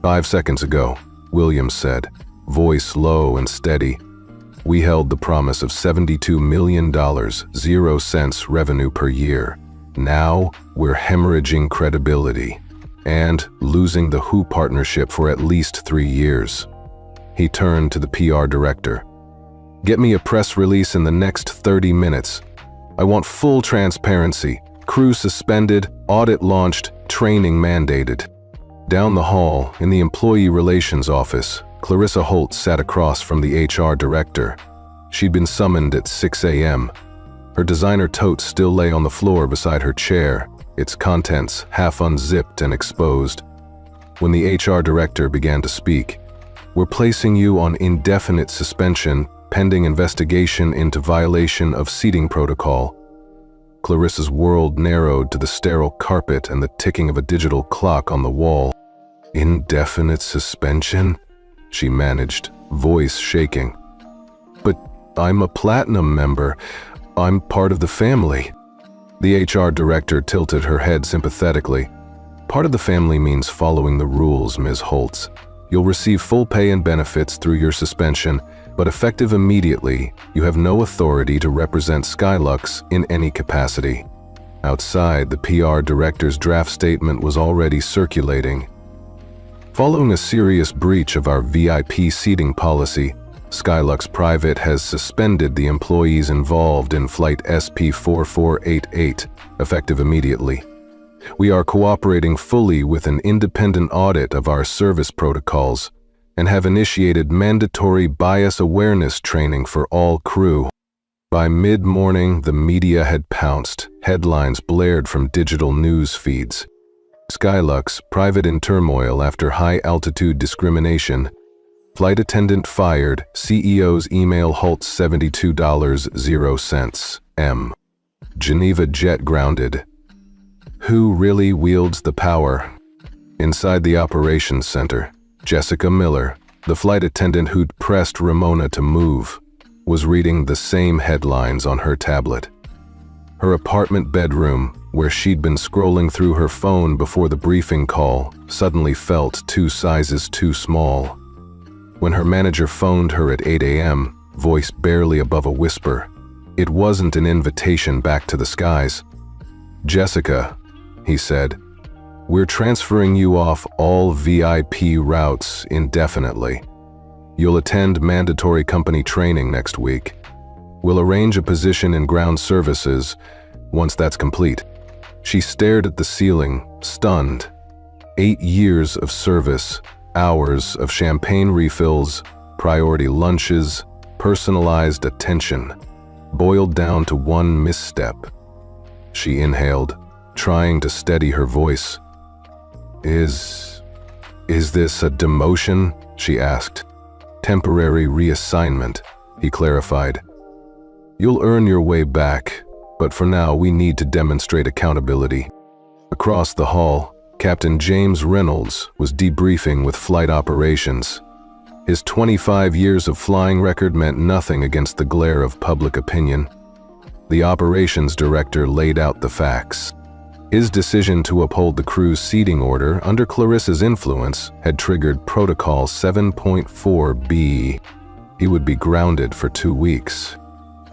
Speaker 1: 5 seconds ago, Williams said, voice low and steady, we held the promise of $72 million, 0 cents revenue per year. Now, we're hemorrhaging credibility and losing the WHO partnership for at least 3 years. He turned to the PR director. Get me a press release in the next 30 minutes. I want full transparency. Crew suspended, audit launched, training mandated. Down the hall, in the employee relations office, Clarissa Holt sat across from the HR director. She'd been summoned at 6 a.m. Her designer tote still lay on the floor beside her chair, its contents half unzipped and exposed. When the HR director began to speak, we're placing you on indefinite suspension pending investigation into violation of seating protocol. Clarissa's world narrowed to the sterile carpet and the ticking of a digital clock on the wall. Indefinite suspension? She managed, voice shaking. But I'm a platinum member. I'm part of the family. The HR director tilted her head sympathetically. Part of the family means following the rules, Ms. Holtz. You'll receive full pay and benefits through your suspension, but effective immediately, you have no authority to represent Skylux in any capacity. Outside, the PR director's draft statement was already circulating. Following a serious breach of our VIP seating policy, Skylux Private has suspended the employees involved in Flight SP4488, effective immediately. We are cooperating fully with an independent audit of our service protocols and have initiated mandatory bias awareness training for all crew. By mid-morning, the media had pounced. Headlines blared from digital news feeds. Skylux Private in turmoil after high-altitude discrimination. Flight attendant fired, CEO's email halts $72, 0 cents. M. Geneva jet grounded. Who really wields the power? Inside the operations center, Jessica Miller, the flight attendant who'd pressed Ramona to move, was reading the same headlines on her tablet. Her apartment bedroom, where she'd been scrolling through her phone before the briefing call, suddenly felt 2 sizes too small. When her manager phoned her at 8 a.m., voice barely above a whisper, it wasn't an invitation back to the skies. Jessica, he said, we're transferring you off all VIP routes indefinitely. You'll attend mandatory company training next week. We'll arrange a position in ground services once that's complete. She stared at the ceiling, stunned. 8 years of service, hours of champagne refills, priority lunches, personalized attention, boiled down to one misstep. She inhaled, trying to steady her voice. Is this a demotion? She asked. Temporary reassignment, he clarified. You'll earn your way back, but for now we need to demonstrate accountability. Across the hall, Captain James Reynolds was debriefing with flight operations. His 25 years of flying record meant nothing against the glare of public opinion. The operations director laid out the facts. His decision to uphold the crew's seating order under Clarissa's influence had triggered Protocol 7.4b. He would be grounded for 2 weeks.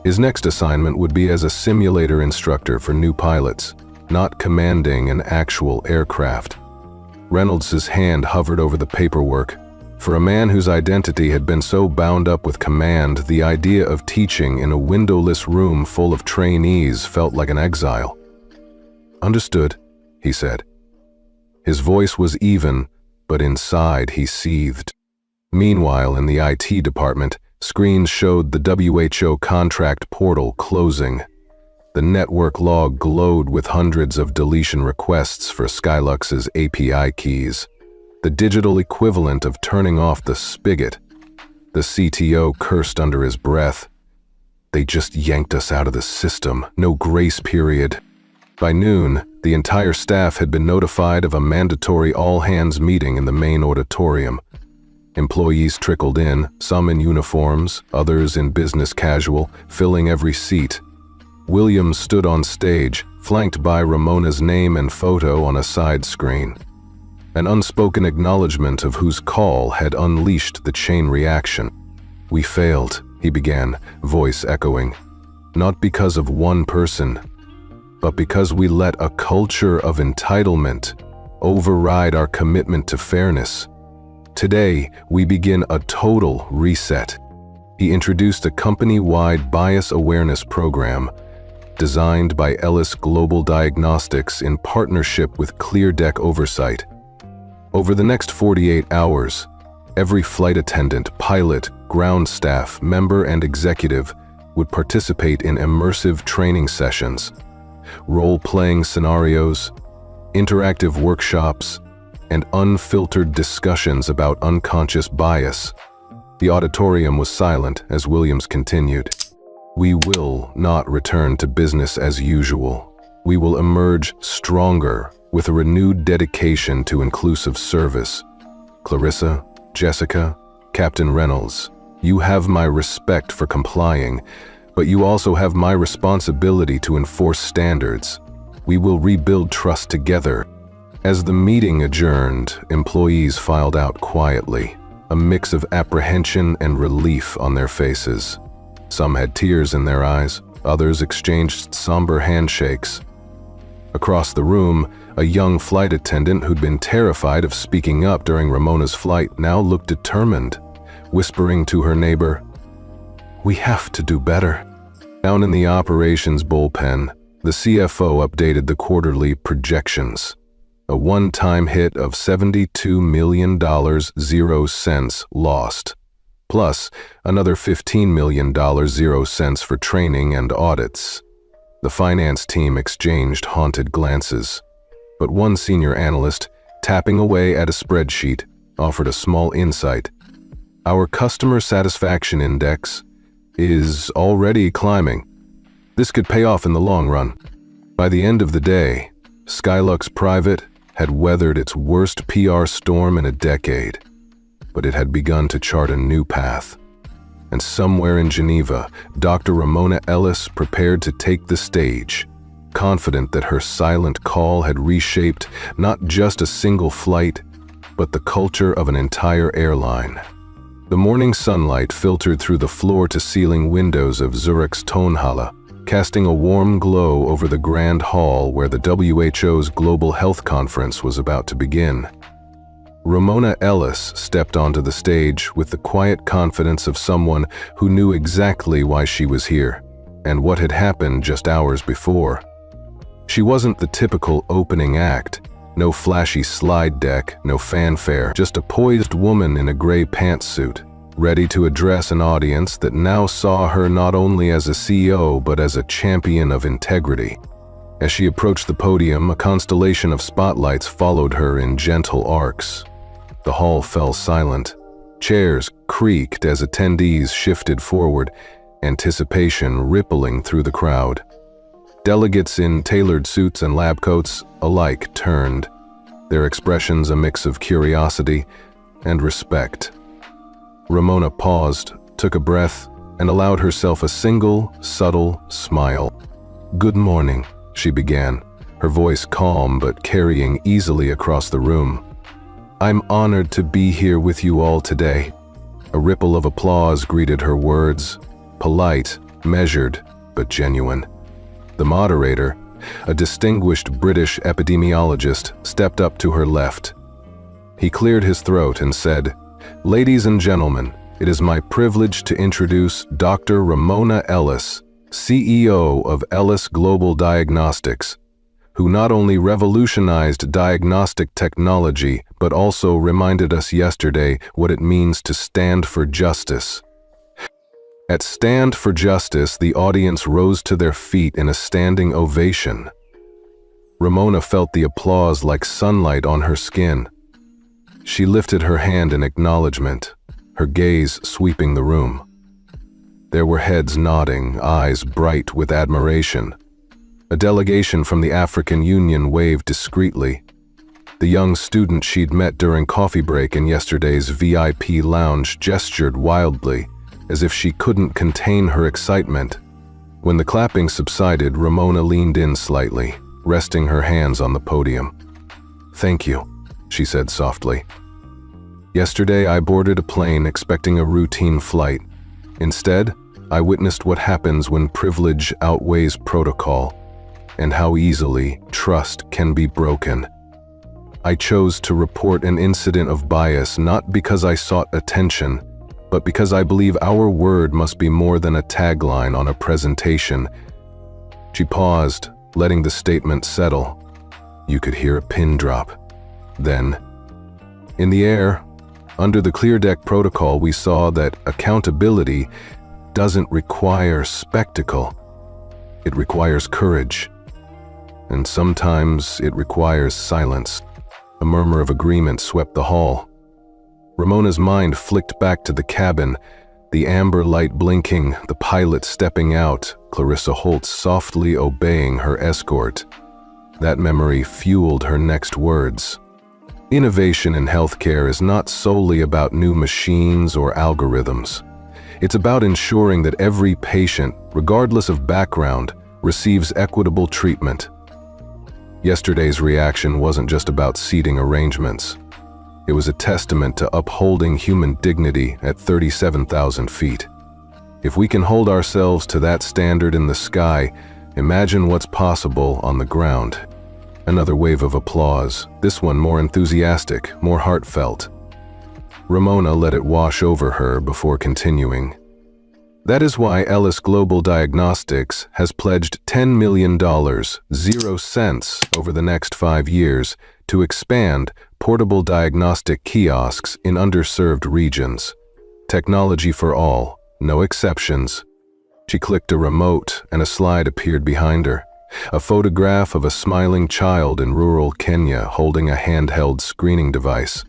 Speaker 1: His next assignment would be as a simulator instructor for new pilots, not commanding an actual aircraft. Reynolds's hand hovered over the paperwork. For a man whose identity had been so bound up with command, the idea of teaching in a windowless room full of trainees felt like an exile. Understood, he said. His voice was even, but inside he seethed. Meanwhile, in the IT department, screens showed the WHO contract portal closing. The network log glowed with hundreds of deletion requests for Skylux's API keys, the digital equivalent of turning off the spigot. The CTO cursed under his breath. They just yanked us out of the system, no grace period. By noon, the entire staff had been notified of a mandatory all-hands meeting in the main auditorium. Employees trickled in, some in uniforms, others in business casual, filling every seat. Williams stood on stage, flanked by Ramona's name and photo on a side screen. An unspoken acknowledgement of whose call had unleashed the chain reaction. We failed, he began, voice echoing. Not because of one person, but because we let a culture of entitlement override our commitment to fairness. Today, we begin a total reset. He introduced a company-wide bias awareness program designed by Ellis Global Diagnostics in partnership with ClearDeck Oversight. Over the next 48 hours, every flight attendant, pilot, ground staff, member, and executive would participate in immersive training sessions, role-playing scenarios, interactive workshops, and unfiltered discussions about unconscious bias. The auditorium was silent as Williams continued. We will not return to business as usual. We will emerge stronger with a renewed dedication to inclusive service. Clarissa, Jessica, Captain Reynolds, you have my respect for complying, but you also have my responsibility to enforce standards. We will rebuild trust together. As the meeting adjourned, employees filed out quietly, a mix of apprehension and relief on their faces. Some had tears in their eyes, others exchanged somber handshakes. Across the room, a young flight attendant who'd been terrified of speaking up during Ramona's flight now looked determined, whispering to her neighbor, "We have to do better." Down in the operations bullpen, the CFO updated the quarterly projections. A one-time hit of $72 million, 0 cents lost, plus another $15 million, 0 cents for training and audits. The finance team exchanged haunted glances, but one senior analyst, tapping away at a spreadsheet, offered a small insight. Our customer satisfaction index is already climbing. This could pay off in the long run. By the end of the day, Skylux Private had weathered its worst PR storm in a decade, but it had begun to chart a new path. And somewhere in Geneva, Dr. Ramona Ellis prepared to take the stage, confident that her silent call had reshaped not just a single flight, but the culture of an entire airline. The morning sunlight filtered through the floor-to-ceiling windows of Zurich's Tonhalle, casting a warm glow over the grand hall where the WHO's Global Health Conference was about to begin. Ramona Ellis stepped onto the stage with the quiet confidence of someone who knew exactly why she was here and what had happened just hours before. She wasn't the typical opening act, no flashy slide deck, no fanfare, just a poised woman in a gray pantsuit, ready to address an audience that now saw her not only as a CEO but as a champion of integrity. As she approached the podium, a constellation of spotlights followed her in gentle arcs. The hall fell silent. Chairs, creaked as attendees shifted forward, anticipation rippling through the crowd. Delegates in tailored suits and lab coats alike turned, their expressions a mix of curiosity and respect. Ramona paused, took a breath, and allowed herself a single, subtle smile. "Good morning," she began, her voice calm but carrying easily across the room. "I'm honored to be here with you all today." A ripple of applause greeted her words, polite, measured, but genuine. The moderator, a distinguished British epidemiologist, stepped up to her left. He cleared his throat and said, "Ladies and gentlemen, it is my privilege to introduce Dr. Ramona Ellis, CEO of Ellis Global Diagnostics, who not only revolutionized diagnostic technology, but also reminded us yesterday what it means to stand for justice." At Stand for Justice, the audience rose to their feet in a standing ovation. Ramona felt the applause like sunlight on her skin. She lifted her hand in acknowledgement, her gaze sweeping the room. There were heads nodding, eyes bright with admiration. A delegation from the African Union waved discreetly. The young student she'd met during coffee break in yesterday's VIP lounge gestured wildly, as if she couldn't contain her excitement. When the clapping subsided, Ramona leaned in slightly, resting her hands on the podium. "Thank you," she said softly. "Yesterday I boarded a plane expecting a routine flight. Instead, I witnessed what happens when privilege outweighs protocol, and how easily trust can be broken. I chose to report an incident of bias not because I sought attention, but because I believe our word must be more than a tagline on a presentation." She paused, letting the statement settle. You could hear a pin drop. Then, in the air, under the Clear Deck protocol, we saw that accountability doesn't require spectacle. It requires courage. And sometimes it requires silence. A murmur of agreement swept the hall. Ramona's mind flicked back to the cabin, the amber light blinking, the pilot stepping out, Clarissa Holtz softly obeying her escort. That memory fueled her next words. Innovation in healthcare is not solely about new machines or algorithms. It's about ensuring that every patient, regardless of background, receives equitable treatment. Yesterday's reaction wasn't just about seating arrangements. It was a testament to upholding human dignity at 37,000 feet. If we can hold ourselves to that standard in the sky, imagine what's possible on the ground. Another wave of applause, this one more enthusiastic, more heartfelt. Ramona let it wash over her before continuing. That is why Ellis Global Diagnostics has pledged $10 million, 0 cents, over the next 5 years to expand portable diagnostic kiosks in underserved regions. Technology for all, no exceptions. She clicked a remote and a slide appeared behind her. A photograph of a smiling child in rural Kenya holding a handheld screening device.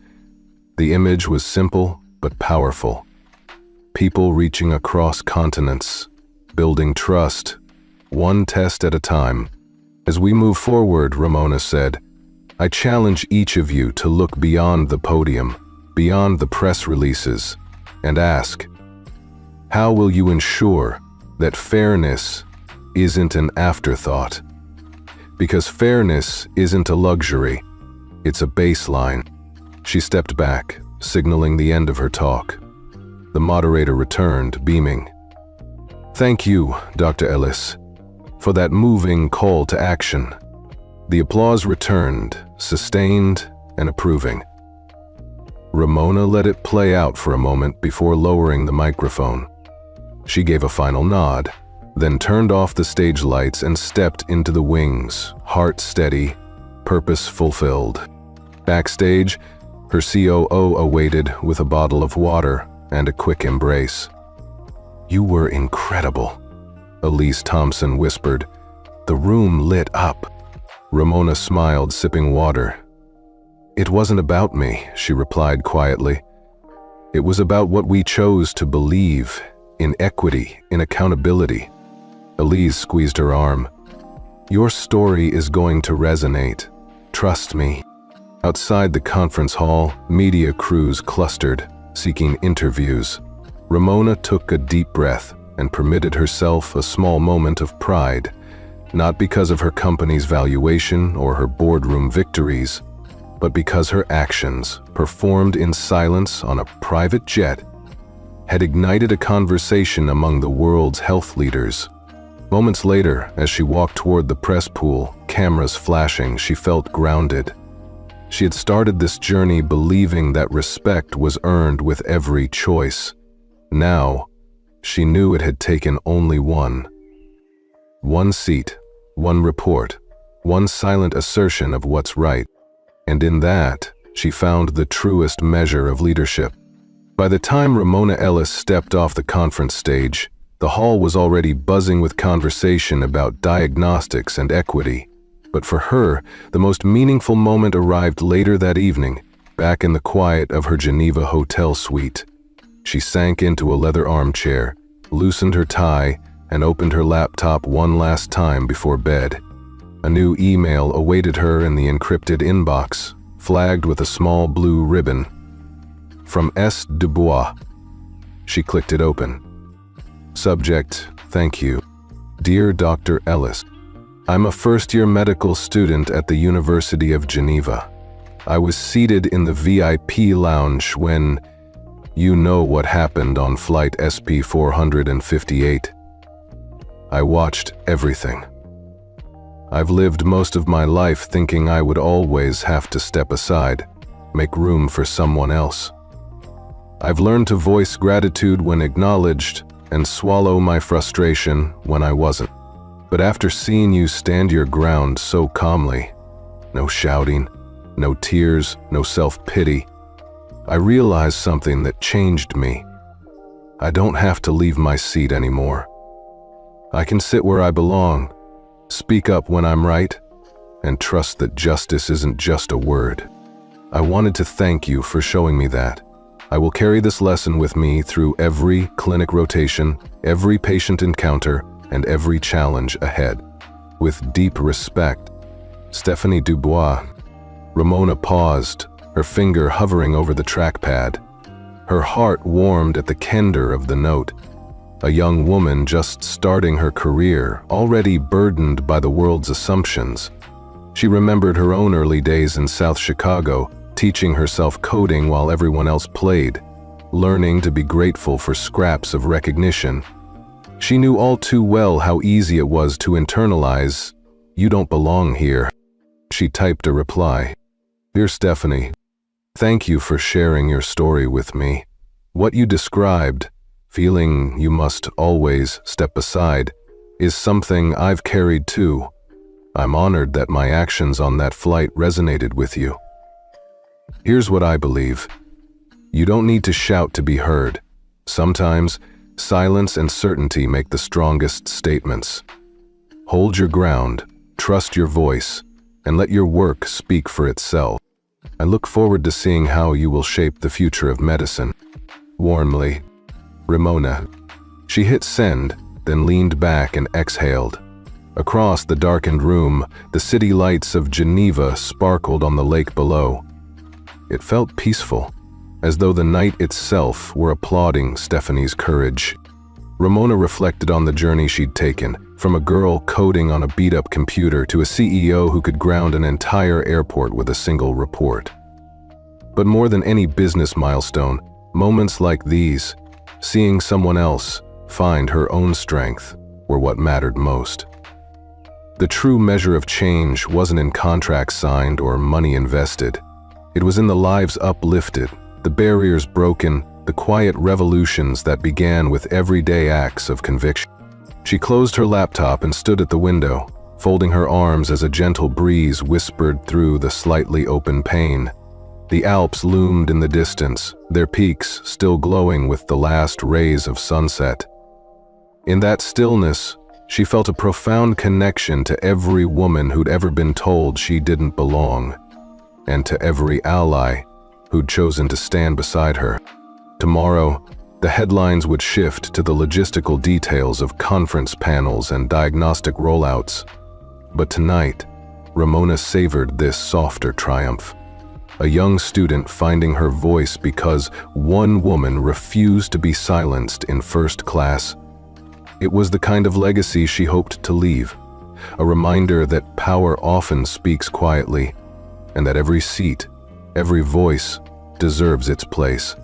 Speaker 1: The image was simple but powerful. People reaching across continents, building trust, one test at a time. As we move forward, Ramona said, I challenge each of you to look beyond the podium, beyond the press releases, and ask, how will you ensure that fairness isn't an afterthought? Because fairness isn't a luxury, it's a baseline. She stepped back, signaling the end of her talk. The moderator returned, beaming. Thank you, Dr. Ellis, for that moving call to action. The applause returned, sustained and approving. Ramona let it play out for a moment before lowering the microphone. She gave a final nod, then turned off the stage lights and stepped into the wings, heart steady, purpose fulfilled. Backstage, her COO awaited with a bottle of water and a quick embrace. You were incredible, Elise Thompson whispered. The room lit up. Ramona smiled, sipping water. It wasn't about me, she replied quietly. It was about what we chose to believe, in equity, in accountability. Elise squeezed her arm. Your story is going to resonate. Trust me. Outside the conference hall, media crews clustered, seeking interviews. Ramona took a deep breath and permitted herself a small moment of pride, not because of her company's valuation or her boardroom victories, but because her actions, performed in silence on a private jet, had ignited a conversation among the world's health leaders. Moments later, as she walked toward the press pool, cameras flashing, she felt grounded. She had started this journey believing that respect was earned with every choice. Now, she knew it had taken only one. One seat, one report, one silent assertion of what's right. And in that, she found the truest measure of leadership. By the time Ramona Ellis stepped off the conference stage, the hall was already buzzing with conversation about diagnostics and equity. But for her, the most meaningful moment arrived later that evening, back in the quiet of her Geneva hotel suite. She sank into a leather armchair, loosened her tie, and opened her laptop one last time before bed. A new email awaited her in the encrypted inbox, flagged with a small blue ribbon. From S. Dubois. She clicked it open. Subject, thank you. Dear Dr. Ellis, I'm a first-year medical student at the University of Geneva. I was seated in the VIP lounge when, you know what happened on flight SP-458. I watched everything. I've lived most of my life thinking I would always have to step aside, make room for someone else. I've learned to voice gratitude when acknowledged and swallow my frustration when I wasn't. But after seeing you stand your ground so calmly, no shouting, no tears, no self-pity, I realized something that changed me. I don't have to leave my seat anymore. I can sit where I belong, speak up when I'm right, and trust that justice isn't just a word. I wanted to thank you for showing me that. I will carry this lesson with me through every clinic rotation, every patient encounter, and every challenge ahead. With deep respect, Stephanie Dubois. Ramona paused, her finger hovering over the trackpad. Her heart warmed at the candor of the note. A young woman just starting her career, already burdened by the world's assumptions. She remembered her own early days in South Chicago, teaching herself coding while everyone else played, learning to be grateful for scraps of recognition. She knew all too well how easy it was to internalize, "You don't belong here." She typed a reply. Dear Stephanie, thank you for sharing your story with me. What you described, feeling you must always step aside, is something I've carried too. I'm honored that my actions on that flight resonated with you. Here's what I believe. You don't need to shout to be heard. Sometimes, silence and certainty make the strongest statements. Hold your ground, trust your voice, and let your work speak for itself. I look forward to seeing how you will shape the future of medicine. Warmly, Ramona. She hit send, then leaned back and exhaled. Across the darkened room, the city lights of Geneva sparkled on the lake below. It felt peaceful, as though the night itself were applauding Stephanie's courage. Ramona reflected on the journey she'd taken, from a girl coding on a beat-up computer to a CEO who could ground an entire airport with a single report. But more than any business milestone, moments like these, seeing someone else find her own strength, were what mattered most. The true measure of change wasn't in contracts signed or money invested. It was in the lives uplifted, the barriers broken, the quiet revolutions that began with everyday acts of conviction. She closed her laptop and stood at the window, folding her arms as a gentle breeze whispered through the slightly open pane. The Alps loomed in the distance, their peaks still glowing with the last rays of sunset. In that stillness, she felt a profound connection to every woman who'd ever been told she didn't belong, and to every ally who'd chosen to stand beside her. Tomorrow, the headlines would shift to the logistical details of conference panels and diagnostic rollouts. But tonight, Ramona savored this softer triumph. A young student finding her voice because one woman refused to be silenced in first class. It was the kind of legacy she hoped to leave, a reminder that power often speaks quietly, and that every seat, every voice, deserves its place.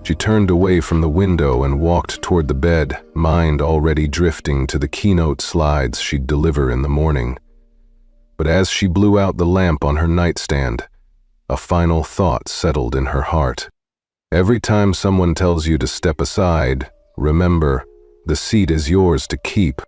Speaker 1: She turned away from the window and walked toward the bed, mind already drifting to the keynote slides she'd deliver in the morning. But as she blew out the lamp on her nightstand, a final thought settled in her heart. Every time someone tells you to step aside, remember, the seat is yours to keep.